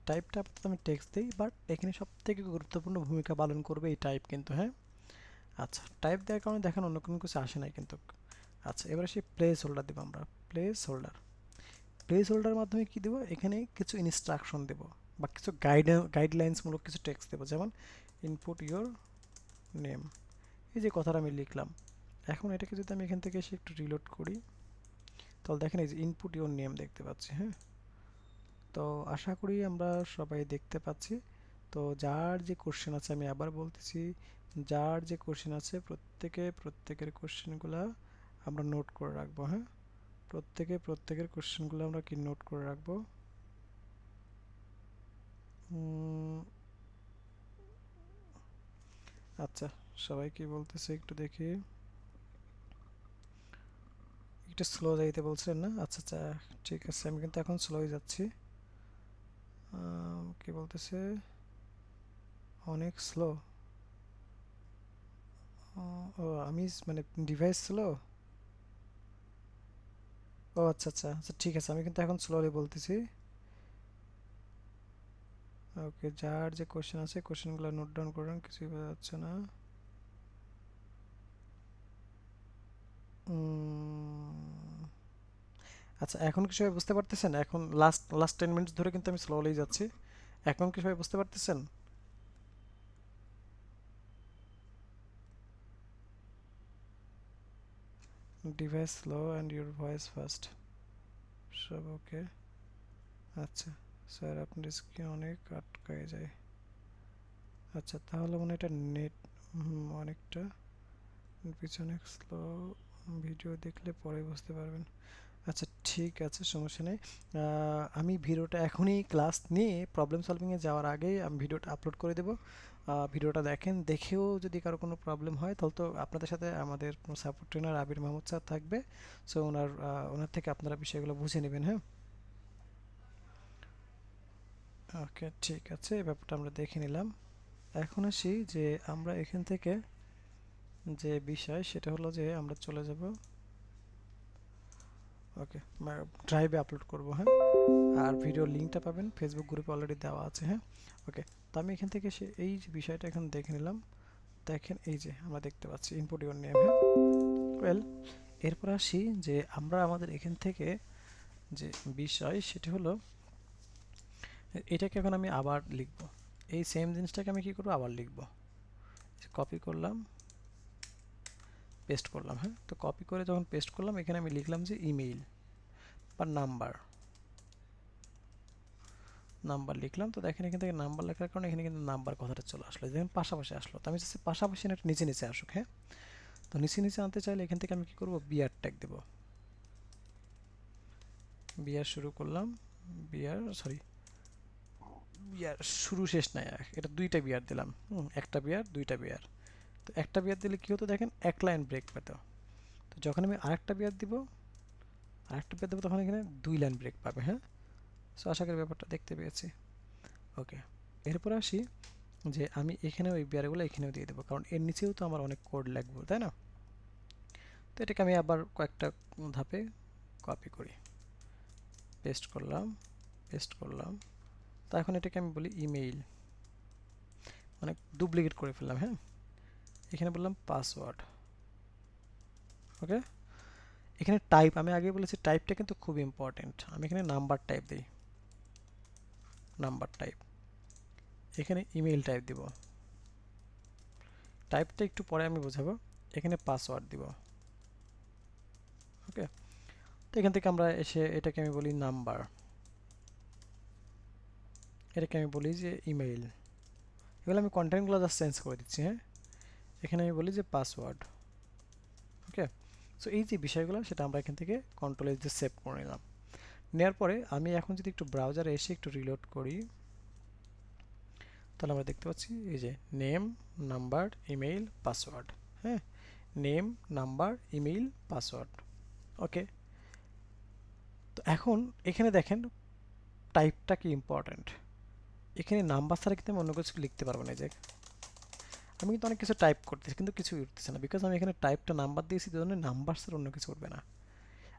টাইপটা আপাতত আমি টেক্সট দিই, বাট এখানে সব থেকে গুরুত্বপূর্ণ ভূমিকা পালন করবে এই টাইপ কিন্তু। হ্যাঁ, আচ্ছা, টাইপ দেওয়ার কারণে দেখেন অন্য কোনো কিছু আসে নাই কিন্তু। আচ্ছা, এবার সেই প্লেস হোল্ডার দেবো আমরা। প্লেস হোল্ডার, প্লেস হোল্ডারের মাধ্যমে কী দেবো, এখানে কিছু ইনস্ট্রাকশন দেব বা কিছু গাইডলাইন্সমূলক কিছু টেক্সট দেবো, যেমন ইনপুট ইয়োর নেম, এই যে কথাটা আমি লিখলাম। এখন এটাকে যদি আমি এখান থেকে এসে একটু রিলোড করি, তাহলে দেখেন এই যে ইনপুট ইয়োর নেম দেখতে পাচ্ছি। হ্যাঁ, তো আশা করি আমরা সবাই দেখতে পাচ্ছি। তো যার যে কোশ্চেন আছে, আমি আবার বলতেছি, যার যে কোশ্চেন আছে প্রত্যেকের কোশ্চেনগুলো আমরা নোট করে রাখবো। হ্যাঁ, প্রত্যেকের কোশ্চেনগুলো আমরা কি নোট করে রাখবো। আচ্ছা, সবাই কি বলতেছে একটু দেখি। একটু স্লো যাইতে বলছিলেন না? আচ্ছা আচ্ছা, ঠিক আছে, আমি কিন্তু এখন স্লোই যাচ্ছি। কি বলতেছে, অনেক স্লো। ও, আমি মানে ডিভাইস স্লো। ও আচ্ছা আচ্ছা আচ্ছা, ঠিক আছে, আমি কিন্তু এখন স্লোলি বলতেছি। ওকে, যার যে কোশ্চেন আছে কোশ্চেনগুলো নোট ডাউন করুন, কিছুই বোঝা যাচ্ছে না। আচ্ছা, এখন কি সবাই বুঝতে পারতেছেন? এখন লাস্ট লাস্ট 10 মিনিট ধরে কিন্তু আমি স্লোলি যাচ্ছি। এখন কি সবাই বুঝতে পারতেছেন? Device slow and your voice fast, সব ওকে। আচ্ছা স্যার, আপনার স্ক্রিন অনেক আটকায় যায়। আচ্ছা, তাহলে মনে হয় এটা নেট অনেকটা পিছনে স্লো। ভিডিও দেখলে পরে বুঝতে পারবেন। আচ্ছা ঠিক আছে, সমস্যা নেই। আমি ভিডিওটা এখনই ক্লাস নিয়ে প্রবলেম সলভিংয়ে যাওয়ার আগেই আমি ভিডিওটা আপলোড করে দেবো। ভিডিওটা দেখেন, দেখেও যদি কারো কোনো প্রবলেম হয় তাহলে তো আপনাদের সাথে আমাদের সাপোর্ট ট্রেনার আবির মাহমুদ স্যার থাকবে। সো ওনার থেকে আপনারা বিষয়গুলো বুঝে নেবেন। হ্যাঁ, ওকে, ঠিক আছে, এই ব্যাপারটা আমরা দেখে নিলাম। এখন আসি যে আমরা এখান থেকে যে বিষয় সেটা হলো যে আমরা চলে যাব, ওকে, ড্রাইভে আপলোড করব। হ্যাঁ, আর ভিডিও লিঙ্কটা পাবেন ফেসবুক গ্রুপে অলরেডি দেওয়া আছে। হ্যাঁ, ওকে, তো আমি এখান থেকে এই যে বিষয়টা এখন দেখে নিলাম। দেখেন এই যে আমরা দেখতে পাচ্ছি ইনপুট ইউর নেম। হ্যাঁ, ওয়েল, এরপর আসি যে আমরা আমাদের এখান থেকে যে বিষয় সেটি হলো এটাকে এখন আমি আবার লিখব। এই সেম জিনিসটাকে আমি কি করব, আবার লিখব। কপি করলাম, পেস্ট করলাম। হ্যাঁ, তো কপি করে যখন পেস্ট করলাম, এখানে আমি লিখলাম যে ইমেইল বা নাম্বার লিখলাম। তো দেখেন এখান থেকে নাম্বার লেখার কারণে এখানে কিন্তু নাম্বার কথাটা চলে আসলো, দেখেন পাশাপাশি আসলো। তো আমি চাচ্ছি পাশাপাশি না নিচে নিচে আসুক। হ্যাঁ, তো নিচে নিচে আনতে চাইলে এখান থেকে আমি কি করব, বিআর ট্যাগ দেব। বিআর শুরু করলাম, বিআর সরি বিয়ার শুরু শেষ নাই, এটা দুইটা বিয়ার দিলাম, একটা বিয়ার দুইটা বিয়ার। তো একটা বিয়ার দিলে কি হতো দেখেন, এক লাইন ব্রেক পেত। তো যখন আমি আরেকটা বিয়ার দিব, তখন এখানে 2 লাইন ব্রেক পাবে। হ্যাঁ, সো আশা করি ব্যাপারটা দেখতে পেয়েছি। ওকে, এরপর আসি যে আমি এখানে ওই বিয়ারগুলো এখানেও দিয়ে দেবো, কারণ এর নিচেও তো আমার অনেক কোড লাগবে, তাই না? তো এটাকে আমি আবার কয়েকটা ধাপে কপি করি, পেস্ট করলাম। তো এখন এটাকে আমি বলি ইমেইল, মানে ডুপ্লিকেট করে ফেললাম। হ্যাঁ, এখানে বললাম পাসওয়ার্ড। ওকে, এখানে টাইপ আমি আগে বলেছি, টাইপটা কিন্তু খুব ইম্পর্টেন্ট। আমি এখানে নাম্বার টাইপ দিই, এখানে ইমেইল টাইপ দিব, টাইপটা একটু পরে আমি বোঝাবো। এখানে পাসওয়ার্ড দিব। ওকে, তো এখান থেকে আমরা এসে এটাকে আমি বলি নাম্বার, এটাকে আমি বলি যে ইমেইল। এগুলো আমি কন্টেন্টগুলো জাস্ট চেঞ্জ করে দিচ্ছি। হ্যাঁ, এখানে আমি বলি যে পাসওয়ার্ড। ওকে, সো এই যে বিষয়গুলো সেটা আমরা এখান থেকে কন্ট্রোল এস দিয়ে সেভ করে নিলাম। নেওয়ার পরে আমি এখন যদি একটু ব্রাউজারে এসে একটু রিলোড করি, তাহলে আমরা দেখতে পাচ্ছি এই যে নেম, নাম্বার, ইমেইল, পাসওয়ার্ড। হ্যাঁ, নেম, নাম্বার, ইমেইল, পাসওয়ার্ড। ওকে, তো এখন এখানে দেখেন টাইপটা কি ইম্পর্ট্যান্ট। এখানে নাম্বার ছাড়া কিন্তু আমি অন্য কিছু লিখতে পারবো না। যে আমি কিন্তু অনেক কিছু টাইপ করতেছি কিন্তু কিছুই উঠতেছে না, বিকজ আমি এখানে টাইপটা নাম্বার দিয়েছি, এই জন্য নাম্বার ছাড়া অন্য কিছু উঠবে না।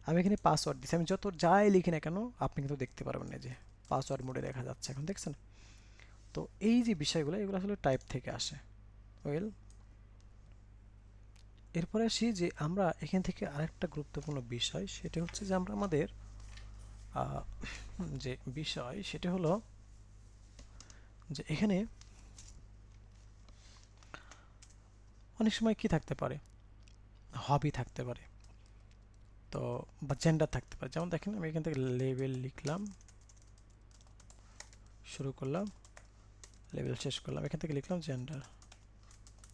আমি এখানে পাসওয়ার্ড দিয়েছি, আমি যত যাই লিখি না কেন আপনি কিন্তু দেখতে পারবেন না যে পাসওয়ার্ড মোডে দেখা যাচ্ছে এখন, দেখছেন? তো এই যে বিষয়গুলো এগুলো আসলে টাইপ থেকে আসে। ওয়েল, এরপরে আসি যে আমরা এখান থেকে আরেকটা গুরুত্বপূর্ণ বিষয়, সেটা হচ্ছে যে আমরা আমাদের যে বিষয় সেটা হলো যে এখানে অনেক সময় কি থাকতে পারে, হবি থাকতে পারে, তো বা জেন্ডার থাকতে পারে। যেমন দেখেন আমি এখান থেকে লেভেল লিখলাম, শুরু করলাম, লেভেল শেষ করলাম, এখান থেকে লিখলাম জেন্ডার।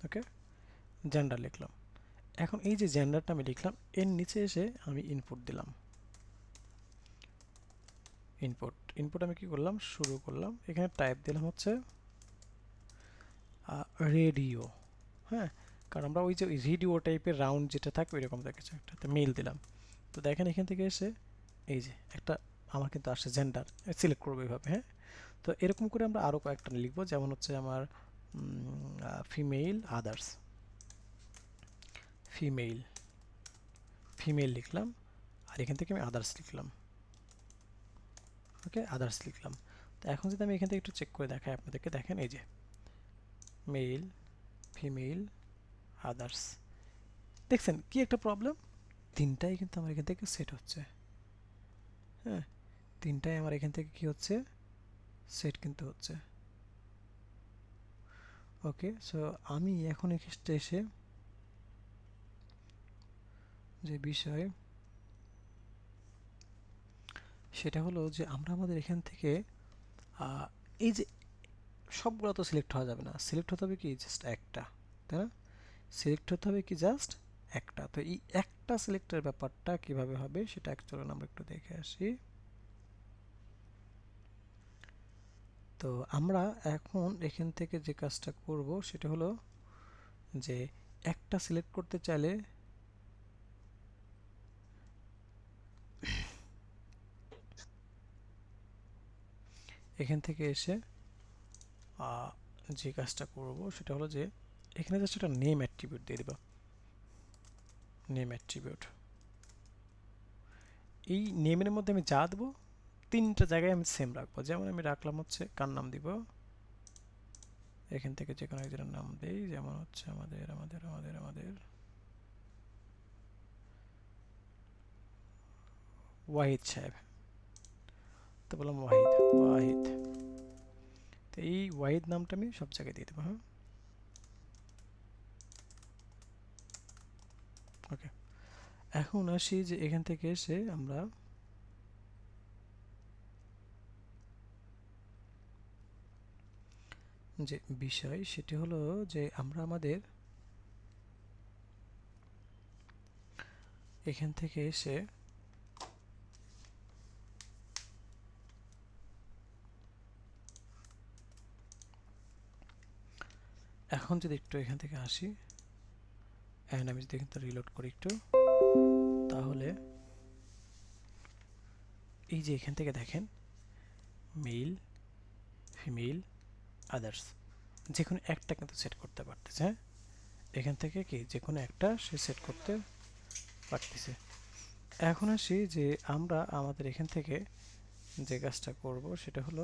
ওকে, জেন্ডার লিখলাম। এখন এই যে জেন্ডারটা আমি লিখলাম, এর নিচে এসে আমি ইনপুট দিলাম। ইনপুট আমি কি করলাম, শুরু করলাম, এখানে টাইপ দিলাম হচ্ছে রেডিও। হ্যাঁ, কারণ আমরা ওই যে রেডিও টাইপের রাউন্ড যেটা থাকে ওইরকম কিছু একটা মেল দিলাম। তো দেখেন এখান থেকে এসে এই যে একটা আমার কিন্তু আসে জেন্ডার, সিলেক্ট করবো এইভাবে। হ্যাঁ, তো এরকম করে আমরা আরও কয়েকটা লিখবো, যেমন হচ্ছে আমার ফিমেল আদার্স, ফিমেল ফিমেল লিখলাম, আর এখান থেকে আমি আদার্স লিখলাম। ওকে, আদার্স লিখলাম। তো এখন যদি আমি এখান থেকে একটু চেক করে দেখাই আপনাদেরকে, দেখেন এই যে মেল, ফিমেল, আদার্স, দেখছেন কি একটা প্রবলেম, তিনটাই কিন্তু আমার এখান থেকে সেট হচ্ছে। হ্যাঁ, তিনটাই আমার এখান থেকে কি হচ্ছে, সেট কিন্তু হচ্ছে। ওকে, সো আমি এখন এখানে এসে যে বিষয় সেটা হলো যে আমরা আমাদের এখান থেকে এই যে সবগুলো তো সিলেক্ট হওয়া যাবে না, সিলেক্ট হতে হবে কি জাস্ট একটা, তাই না? সিলেক্ট হতে হবে কি জাস্ট একটা। তো এই একটা সিলেক্টের ব্যাপারটা কিভাবে হবে সেটা অ্যাকচুয়ালি আমরা একটু দেখে আসি। তো আমরা এখন এখান থেকে যে কাজটা করব সেটা হলো যে একটা সিলেক্ট করতে চাইলে এখান থেকে এসে যে কাজটা করব সেটা হলো যে এখানে জাস্ট একটা নেম অ্যাট্রিবিউট দিয়ে দেব, নেম অ্যাট্রিবিউট। এই নেমের মধ্যে আমি যা দেবো তিনটা জায়গায় আমি সেম রাখবো। যেমন আমি রাখলাম হচ্ছে কার নাম দিব, এখান থেকে যে কোনো একজনের নাম দেই, যেমন হচ্ছে আমাদের আমাদের আমাদের আমাদের ওয়াহিদ সাহেব। তো বললাম ওয়াহিদ, ওয়াহিদ। তো এই ওয়াহিদ নামটা আমি সব জায়গায় দিয়ে দেবো। হ্যাঁ, ওকে, এখন আসি যে এখান থেকে এসে আমরা যে বিষয় সেটি হলো যে আমরা আমাদের এখান থেকে এসে এখন যদি একটু এখান থেকে আসি অ্যান্ড আমি যদি কিন্তু রিলোড করি একটু, তাহলে এই যে এখান থেকে দেখেন মেল, ফিমেল, আদার্স, যে কোনো একটা কিন্তু সেট করতে পারতেছে। হ্যাঁ, এখান থেকে কি যে কোনো একটা সে সেট করতে পারতেছে। এখন আসি যে আমরা আমাদের এখান থেকে যে কাজটা করব সেটা হলো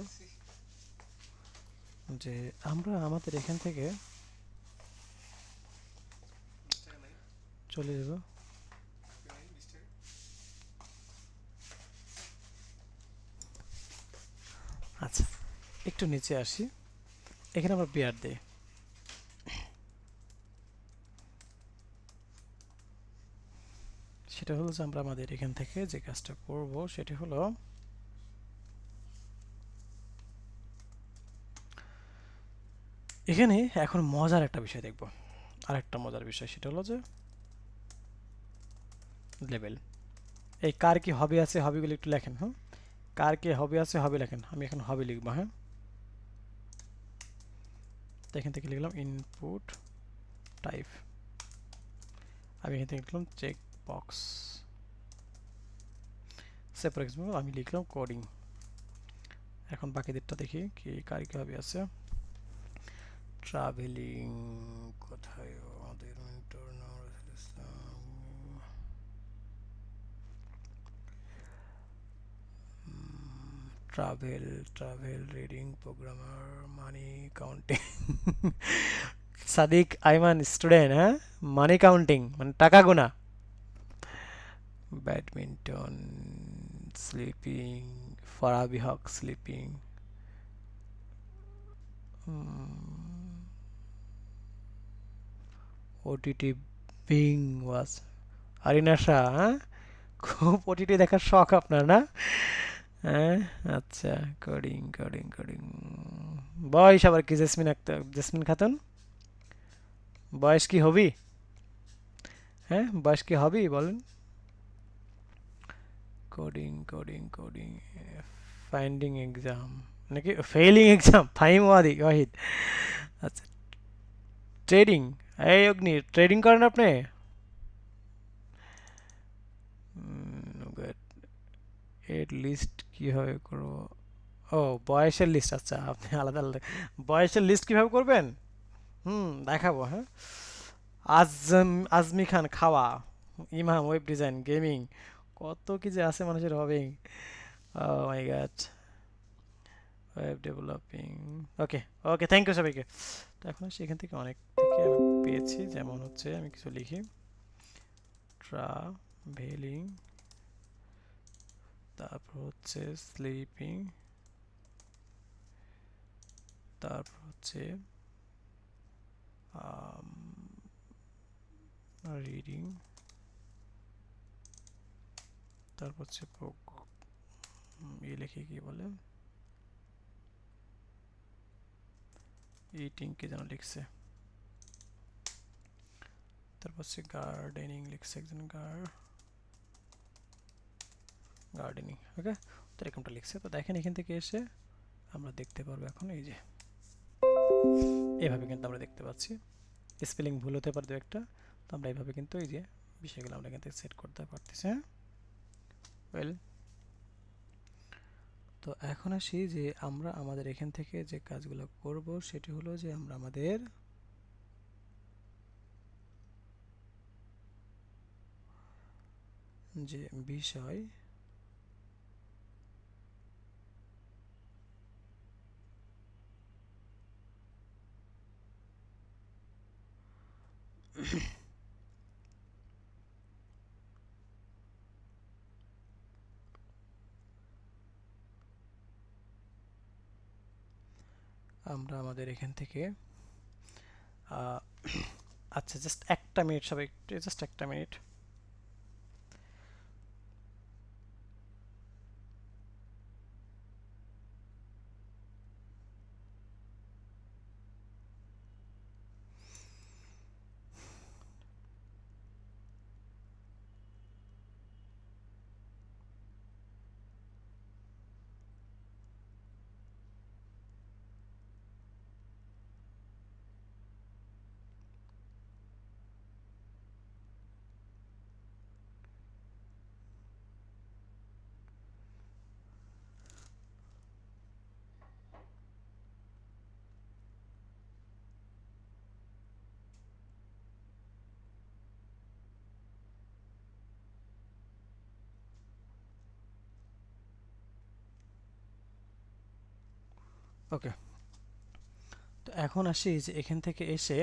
যে আমরা আমাদের এখান থেকে চলে যাব, আচ্ছা একটু নিচে আসি, এখানে আমরা বিয়ার দিই। সেটা হলো যে আমরা আমাদের এখান থেকে যে কাজটা করব সেটা হলো এখানে এখন মজার একটা বিষয় দেখব, আর একটা মজার বিষয় সেটা হলো যে লেভেল। এই কার কি হবি আছে, হবিগুলো একটু লেখেন। হ্যাঁ, কার কি হবি আছে হবি লেখেন। আমি এখন হবি লিখবো। হ্যাঁ, তো এখান থেকে লিখলাম ইনপুট টাইপ, আমি এখান থেকে লিখলাম check box, say for example আমি লিখলাম কোডিং। এখন বাকিদেরটা দেখি কি কার কি হবি আছে। ট্রাভেলিং, কোথায় আমাদের মেন্টর নাম Rasel Islam, travel, travel, reading, programmer, money counting, Sadiq Aiman student. হ্যাঁ, মানি কাউন্টিং মানে টাকা গোনা, badminton, sleeping, Farabi Haque sleeping, OTT binge watch Arina Shah. হ্যাঁ, খুব ওটিটি দেখার শখ আপনার না? হ্যাঁ, আচ্ছা, কোডিং কোডিং কোডিং। বয়স আবার কি? জেসমিন আক্তার, জেসমিন খাতুন, বয়স কি হবি? হ্যাঁ, বয়স কি হবি বলেন? Coding coding coding, finding exam নাকি ফেইলিং এক্সাম, ফাহিম ওয়াহিদ। আচ্ছা, ট্রেডিং, এই অগ্নি ট্রেডিং করেন আপনি? এর লিস্ট কিভাবে করব? ও, বয়সের লিস্ট, আচ্ছা আপনি আলাদা আলাদা বয়সের লিস্ট কিভাবে করবেন? দেখাবো। হ্যাঁ, আজমি খান খাওয়া, ইমাম ওয়েব ডিজাইন, গেমিং, কত কি যে আছে মানুষের hobbying. Oh my god, web developing. Okay okay, thank you সবাইকে। তো এখন সেখান থেকে অনেক থেকে আমি পেয়েছি, যেমন হচ্ছে আমি কিছু লিখি ট্রাভেলিং, তারপর হচ্ছে স্লিপিং, তারপর হচ্ছে রিডিং, তারপর হচ্ছে লিখে কি বলে ইটিং কে যেন লিখছে, তারপর হচ্ছে গার্ডেনিং লিখছে একজন, গার্ডেনিং। ওকে, তো এরকমটা লিখছে। তো দেখেন এখান থেকে এসে আমরা দেখতে পারবো এখন এই যে এভাবে কিন্তু আমরা দেখতে পাচ্ছি, স্পেলিং ভুল হতে পারে দু একটা, তো আমরা এইভাবে কিন্তু এই যে বিষয়গুলো আমরা এখান থেকে সেট করতে পারতেছি। হ্যাঁ, ওয়েল, তো এখন আসি যে আমরা আমাদের এখান থেকে যে কাজগুলো করব সেটি হলো যে আমরা আমাদের যে বিষয় আমরা আমাদের এখান থেকে আচ্ছা জাস্ট একটা মিনিট সবাই, একটু জাস্ট একটা মিনিট। ওকে, তো এখন আসি যে এখান থেকে এসে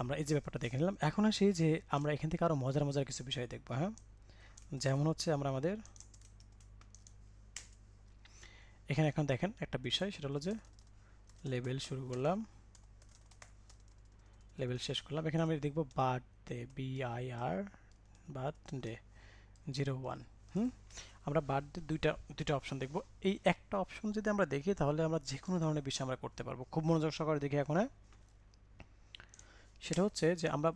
আমরা এই যে ব্যাপারটা দেখে নিলাম। এখন আসি যে আমরা এখান থেকে আরও মজার মজার কিছু বিষয় দেখবো। হ্যাঁ, যেমন হচ্ছে আমরা আমাদের এখানে এখন দেখেন একটা বিষয়, সেটা হলো যে লেবেল শুরু করলাম, লেবেল শেষ করলাম। এখানে আমরা দেখব বার্থডে, BIR বার্থডে 01। আমরা বার্থডে দুইটা অপশন দেখব। এই একটা অপশন যদি আমরা দেখি তাহলে আমরা যে কোনো ধরনের বিষয় আমরা করতে পারবো। খুব মনোযোগ সহকারে দেখি এখন। সেটা হচ্ছে যে আমরা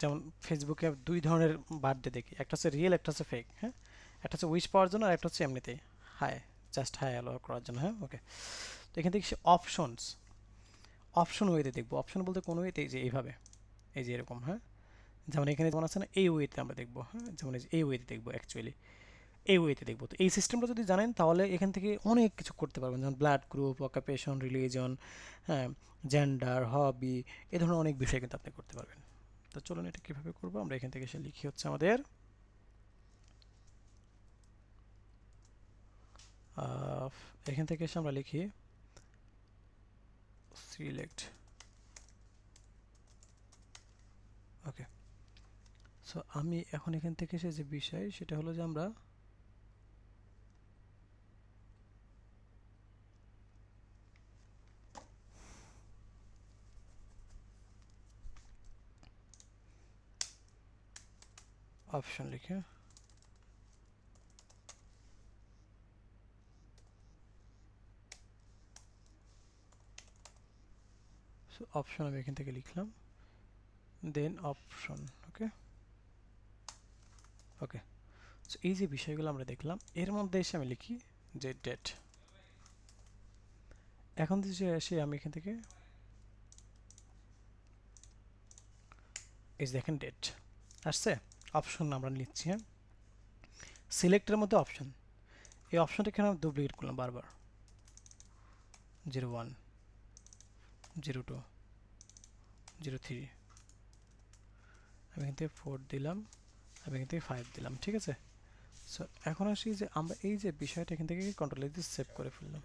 যেমন ফেসবুকে দুই ধরনের বার্থডে দেখি, একটা হচ্ছে রিয়েল, একটা হচ্ছে ফেক। হ্যাঁ, একটা হচ্ছে উইশ পাওয়ার জন্য আর একটা হচ্ছে এমনিতেই হাই, জাস্ট হাই হ্যালো করার জন্য। হ্যাঁ, ওকে। তো এখান থেকে অপশন ওয়েতে দেখবো। অপশন বলতে কোন ওয়েতে, যে এইভাবে, এই যে এরকম। হ্যাঁ, যেমন এখানে যেমন আছে না, এই ওয়েতে আমরা দেখবো। হ্যাঁ, যেমন এই ওয়েতে দেখবো, অ্যাকচুয়ালি এই ওয়েতে দেখবো। তো এই সিস্টেমটা যদি জানেন তাহলে এখান থেকে অনেক কিছু করতে পারবেন, যেমন ব্লাড গ্রুপ, অকুপেশন, রিলিজন, হ্যাঁ, জেন্ডার, হবি, এই ধরনের অনেক বিষয় কিন্তু আপনি করতে পারবেন। তো চলুন এটা কীভাবে করবো, আমরা এখান থেকে এসে লিখি হচ্ছে আমাদের এখান থেকে এসে আমরা লিখি সিলেক্ট। ওকে, সো আমি এখন এখান থেকে এসে যে বিষয় সেটা হলো যে আমরা অপশন লিখে, সো অপশন আমি এখান থেকে লিখলাম, দেন অপশন। ওকে ওকে, সো এই যে বিষয়গুলো আমরা দেখলাম, এর মধ্যে এসে আমি লিখি যে ডেট। এখন যে এসে আমি এখান থেকে এই যে দেখেন ডেট আসছে, অপশন আমরা নিচ্ছি। হ্যাঁ, সিলেক্টের মধ্যে অপশন, এই অপশনটা এখানে আমি ডুপ্লিকেট করলাম বারবার, 01, 02, 03, আমি এখান থেকে 4 দিলাম, আমি এখান থেকে 5 দিলাম। ঠিক আছে, সো এখন আসি যে আমরা এই যে বিষয়টা এখান থেকে কন্ট্রোল দিয়ে সেভ করে ফেললাম।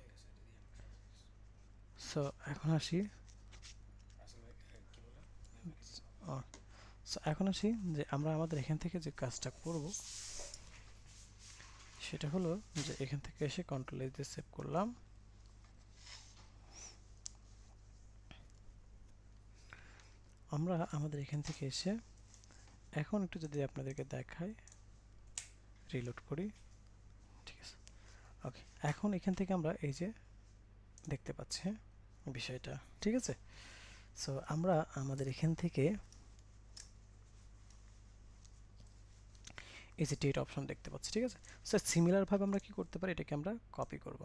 সো এখন আসি, সো এখন আসি যে আমরা আমাদের এখান থেকে যে কাজটা করব সেটা হলো যে এখান থেকে এসে কন্ট্রোল দিয়ে সেভ করলাম। আমরা আমাদের এখান থেকে এসে এখন একটু যদি আপনাদেরকে দেখাই, রিলোড করি। ঠিক আছে, ওকে, এখন এখান থেকে আমরা এই যে দেখতে পাচ্ছি বিষয়টা। ঠিক আছে, সো আমরা আমাদের এখান থেকে এই যে ডেট অপশন দেখতে পাচ্ছি। ঠিক আছে, সো সিমিলারভাবে আমরা কি করতে পারি, এটাকে আমরা কপি করব,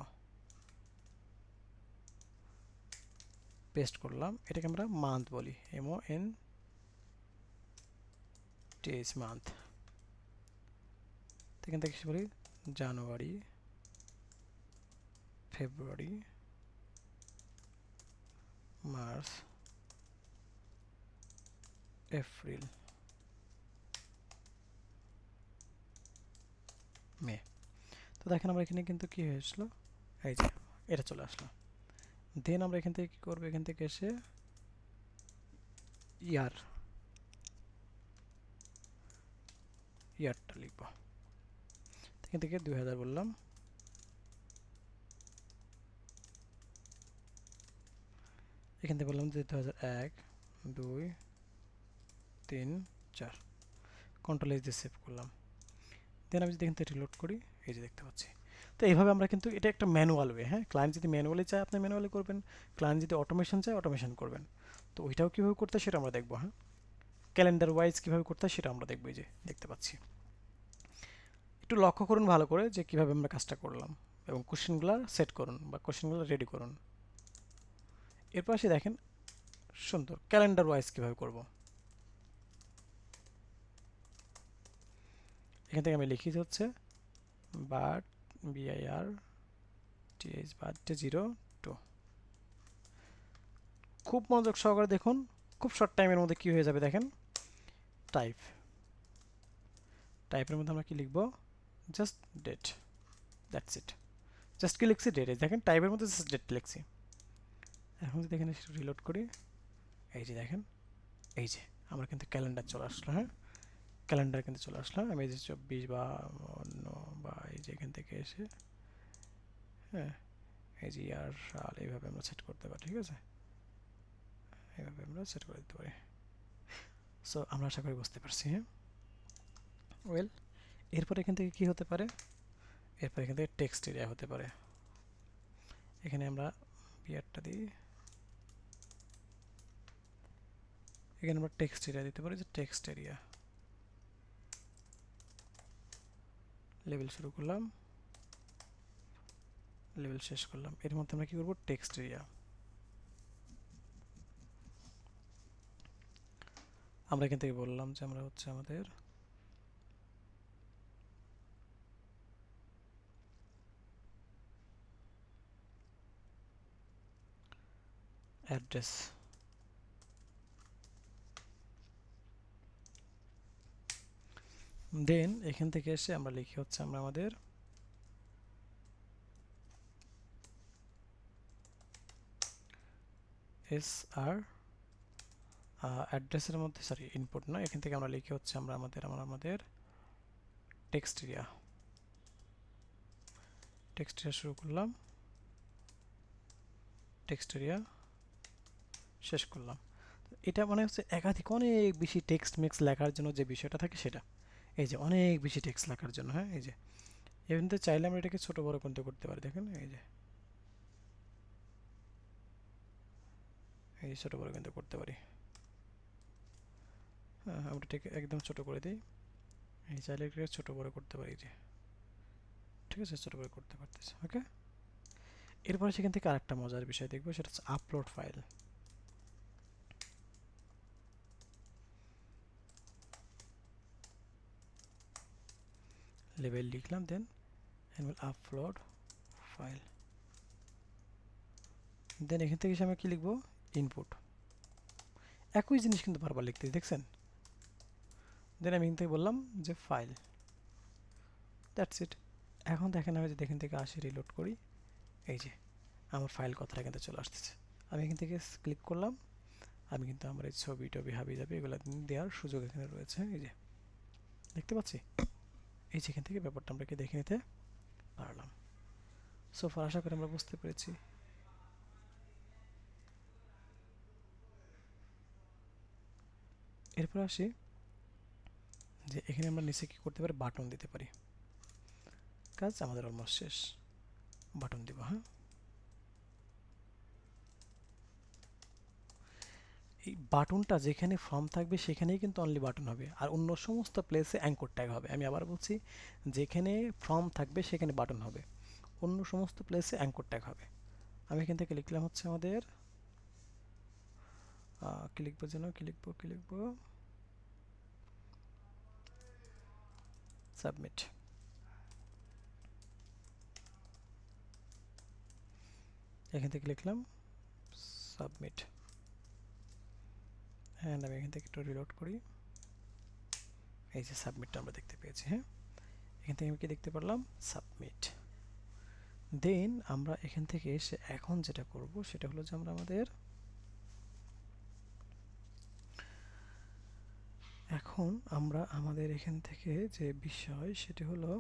পেস্ট করলাম, এটাকে আমরা মান্থ বলি, MONTH মান্থ। এখান থেকে বলি জানুয়ারি, ফেব্রুয়ারি, মার্চ, এপ্রিল, মে। তো দেখেন আমরা এখানে কিন্তু কি হয়েছিল, এই যে এটা চলে আসলো। দেন আমরা এখান থেকে কি করবো, এখান থেকে এসে ইয়ারটা লিখবো, এখান থেকে 2000 বললাম, এখান থেকে বললাম যে 2001, 2, 3, 4, কন্ট্রোল এস দিয়ে সেভ করলাম। দেন আমি যদি এখান থেকে রিলোড করি, এই যে দেখতে পাচ্ছি। তো এইভাবে আমরা কিন্তু, এটা একটা ম্যানুয়াল ওয়ে। হ্যাঁ, ক্লায়েন্ট যদি ম্যানুয়ালি চায় আপনি ম্যানুয়ালি করবেন, ক্লায়েন্ট যদি অটোমেশন চায় অটোমেশন করবেন। তো ওইটাও কীভাবে করতে হয় সেটা আমরা দেখবো। হ্যাঁ, ক্যালেন্ডার ওয়াইজ কীভাবে করতে হয় সেটা আমরা দেখবো। এই যে দেখতে পাচ্ছি, একটু লক্ষ্য করুন ভালো করে যে কীভাবে আমরা কাজটা করলাম, এবং কোশ্চেনগুলো সেট করুন বা কোশ্চেনগুলো রেডি করুন। এরপর আসে দেখেন সুন্দর ক্যালেন্ডার ওয়াইজ কীভাবে করব। এখান থেকে আমি লিখি হচ্ছে BIRTH বার্থডে 02। খুব মনোযোগ সহকারে দেখুন, খুব শর্ট টাইমের মধ্যে কি হয়ে যাবে দেখেন। টাইপের মধ্যে আমরা কি লিখব, just date, that's it. Just কি লিখছি, ডেট। দেখেন টাইপের মধ্যে জাস্ট ডেট লিখছি। এখন যদি এখানে রিলোড করি, এই যে দেখেন, এই যে আমার কিন্তু ক্যালেন্ডার চলে আসলো। হ্যাঁ, ক্যালেন্ডার কিন্তু চলে আসলো। আমি এই যে 24 বা অন্য বা এই যে এখান থেকে এসে, হ্যাঁ, এই যে ইয়ার সাল এইভাবে আমরা সেট করতে পারি। ঠিক আছে, এইভাবে আমরা সেট করে দিতে পারি। সো আমরা আশা করি বুঝতে পারছি। হ্যাঁ, ওয়েল, এরপর এখান থেকে কি হতে পারে? এরপর এখান থেকে টেক্সট এরিয়া হতে পারে। এখানে আমরা বিয়ারটা দিই, এখানে আমরা টেক্সট এরিয়া দিতে পারি, যে টেক্সট এরিয়া। লেভেল শুরু করলাম, লেভেল শেষ করলাম। এর মধ্যে আমরা কি করব? Text area. আমরা এখান থেকে বললাম যে আমরা হচ্ছে আমাদের অ্যাড্রেস, দেন এখান থেকে এসে আমরা লিখি হচ্ছে আমরা আমাদের SR অ্যাড্রেসের মধ্যে, সরি ইনপুট না, এখান থেকে আমরা লিখি হচ্ছে আমরা আমাদের টেক্সট এরিয়া। টেক্সট এরিয়া শুরু করলাম, টেক্সট এরিয়া শেষ করলাম। এটা মানে হচ্ছে একাধিক অনেক বেশি টেক্সট মিক্স লেখার জন্য যে বিষয়টা থাকে সেটা, এই যে অনেক বেশি টেক্সট লেখার জন্য। হ্যাঁ, এই যে এমনিতে চাইলে আমরা এটাকে ছোট বড় করতে পারি। দেখেন এই যে ছোট বড় করতে পারি। হ্যাঁ, আমরা এটাকে একদম ছোট করে দিই। এই চাইলে এটাকে ছোট বড় করতে পারি যে, ঠিক আছে, ছোট বড় করতে পারতেছি। ওকে, এরপরে সেখান থেকে আরেকটা মজার বিষয় দেখবো, সেটা হচ্ছে আপলোড ফাইল। লেভেল লিখলাম, দেন আপলোড ফাইল। দেন এখান থেকে আমি কি লিখবো? ইনপুট। একই জিনিস কিন্তু বারবার লিখতেছি, দেখছেন? দেন আমি এখান থেকে বললাম যে ফাইল, দ্যাটস ইট। এখন দেখেন আমি যদি এখান থেকে আসি, রিলোড করি, এই যে আমার ফাইল কথাটা কিন্তু চলে আসতেছে। আমি এখান থেকে ক্লিক করলাম, আমি কিন্তু আমার এই ছবি টবি হাবি যাবে এগুলো দেওয়ার সুযোগ এখানে রয়েছে। এই যে দেখতে পাচ্ছি, এই যে এখান থেকে ব্যাপারটা আমরা কি দেখে নিতে পারলাম। সো ফার আশা করি আমরা বুঝতে পেরেছি। এরপর আসি যে এখানে আমরা নিচে কি করতে পারি? বাটন দিতে পারি। কাজ আমাদের অলমোস্ট শেষ। বাটন দিব। হ্যাঁ, এই বাটনটা যেখানে ফর্ম থাকবে সেখানেই কিন্তু অনলি বাটন হবে, আর অন্য সমস্ত প্লেসে অ্যাঙ্কর ট্যাগ হবে। আমি আবার বলছি, যেখানে ফর্ম থাকবে সেখানে বাটন হবে, অন্য সমস্ত প্লেসে অ্যাঙ্কর ট্যাগ হবে। আমি এখান থেকে লিখলাম হচ্ছে আমাদের কি লিখবো যেন, কি লিখবো সাবমিট। এখান থেকে লিখলাম সাবমিট। হ্যাঁ, আমি এখান থেকে একটু রিলোড করি, এই যে সাবমিটটা আমরা দেখতে পেয়েছি। হ্যাঁ, এখান থেকে আমি কি দেখতে পারলাম? সাবমিট। দেন আমরা এখান থেকে এসে এখন যেটা করব সেটা হলো যে আমরা আমাদের এখান থেকে যে বিষয় সেটি হলো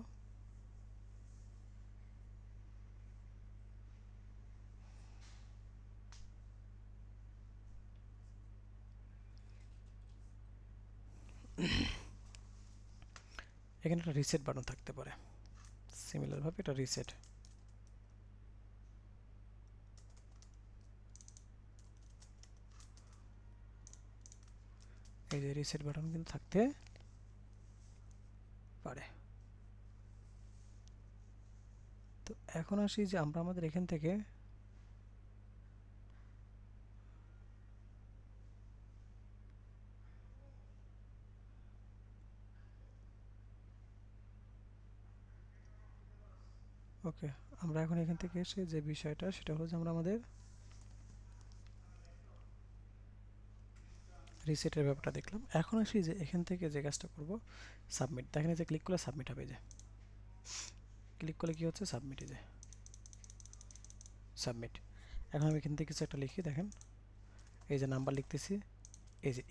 এখানে একটা রিসেট বাটন থাকতে পারে, সিমিলারভাবে এটা রিসেট। এই যে রিসেট বাটন কিন্তু থাকতে পারে। তো এখন আসি যে আমরা আমাদের এখান থেকে ওকে, আমরা এখন এখান থেকে এসে যে বিষয়টা সেটা হলো যে আমরা আমাদের রিসেটের ব্যাপারটা দেখলাম। এখন আসি যে এখান থেকে যে কাজটা করব, সাবমিট। দেখেন যে ক্লিক করলে সাবমিট হবে, যে ক্লিক করলে কি হচ্ছে? সাবমিট। এই যে সাবমিট। এখন আমি এখান থেকে কিছু একটা লিখি, দেখেন এই যে নাম্বার লিখতেছি, এই যে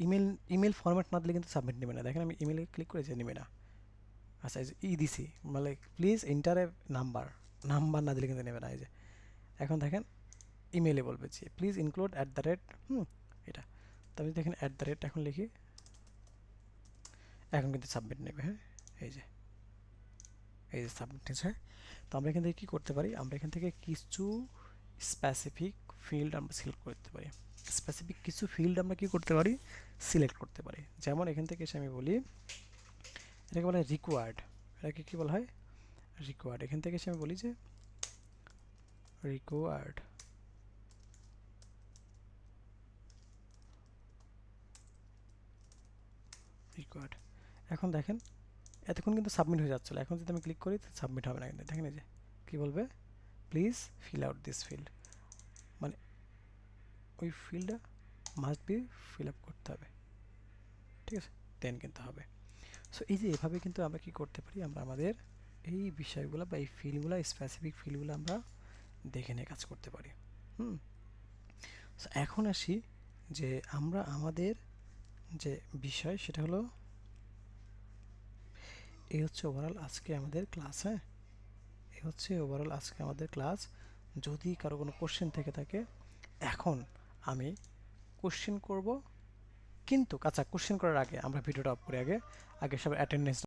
ইমেল ফরম্যাট না দিলে কিন্তু সাবমিট নেবে না। দেখেন আমি ইমেলে ক্লিক করে যে নেবে না। আচ্ছা এই যে দিছি, মানে please enter a number, number না দিলে কিন্তু নেবে না। এই যে এখন দেখেন ইমেলে বলবে যে প্লিজ ইনক্লুড @ এটা। তো আমি দেখেন @ এখন লিখি, এখন কিন্তু সাবমিট নেবে। হ্যাঁ এই যে সাবমিট নিচ্ছে। তো আমরা এখান থেকে কী করতে পারি, আমরা এখান থেকে কিছু স্পেসিফিক ফিল্ড আমরা সিলেক্ট করতে পারি। স্পেসিফিক কিছু ফিল্ড আমরা কি করতে পারি, সিলেক্ট করতে পারি। যেমন এখান থেকে এসে আমি বলি এটাকে বলা হয় রিকোয়ার্ড। এটাকে কী বলা হয়, রিকোয়ার্ড। এখান থেকে এসে আমি বলি যে রিকোয়ার্ড, রিকোয়ার্ড। এখন দেখেন এতক্ষণ কিন্তু সাবমিট হয়ে যাচ্ছিলো, এখন যদি আমি ক্লিক করি সাবমিট হবে না। কিন্তু দেখেন এই যে কী বলবে, please fill out this field, মানে ওই ফিল্ডটা মাস্ট বি ফিল আপ করতে হবে, ঠিক আছে, দেন কিন্তু হবে। সো এই যে এভাবে কিন্তু আমরা কি করতে পারি, আমরা আমাদের এই বিষয়গুলো বা এই ফিল্ডগুলো, স্পেসিফিক ফিল্ডগুলো আমরা দেখে নিয়ে কাজ করতে পারি। সো এখন আসি যে আমরা আমাদের যে বিষয় সেটা হলো, এই হচ্ছে ওভারঅল আজকে আমাদের ক্লাস। হ্যাঁ, এই হচ্ছে ওভারঅল আজকে আমাদের ক্লাস। যদি কারো কোনো কোশ্চেন থেকে থাকে, এখন আমি কোশ্চেন করব, কিন্তু আচ্ছা কোশ্চেন করার আগে আমরা ভিডিওটা অফ করি, আগে সব অ্যাটেন্ডেন্স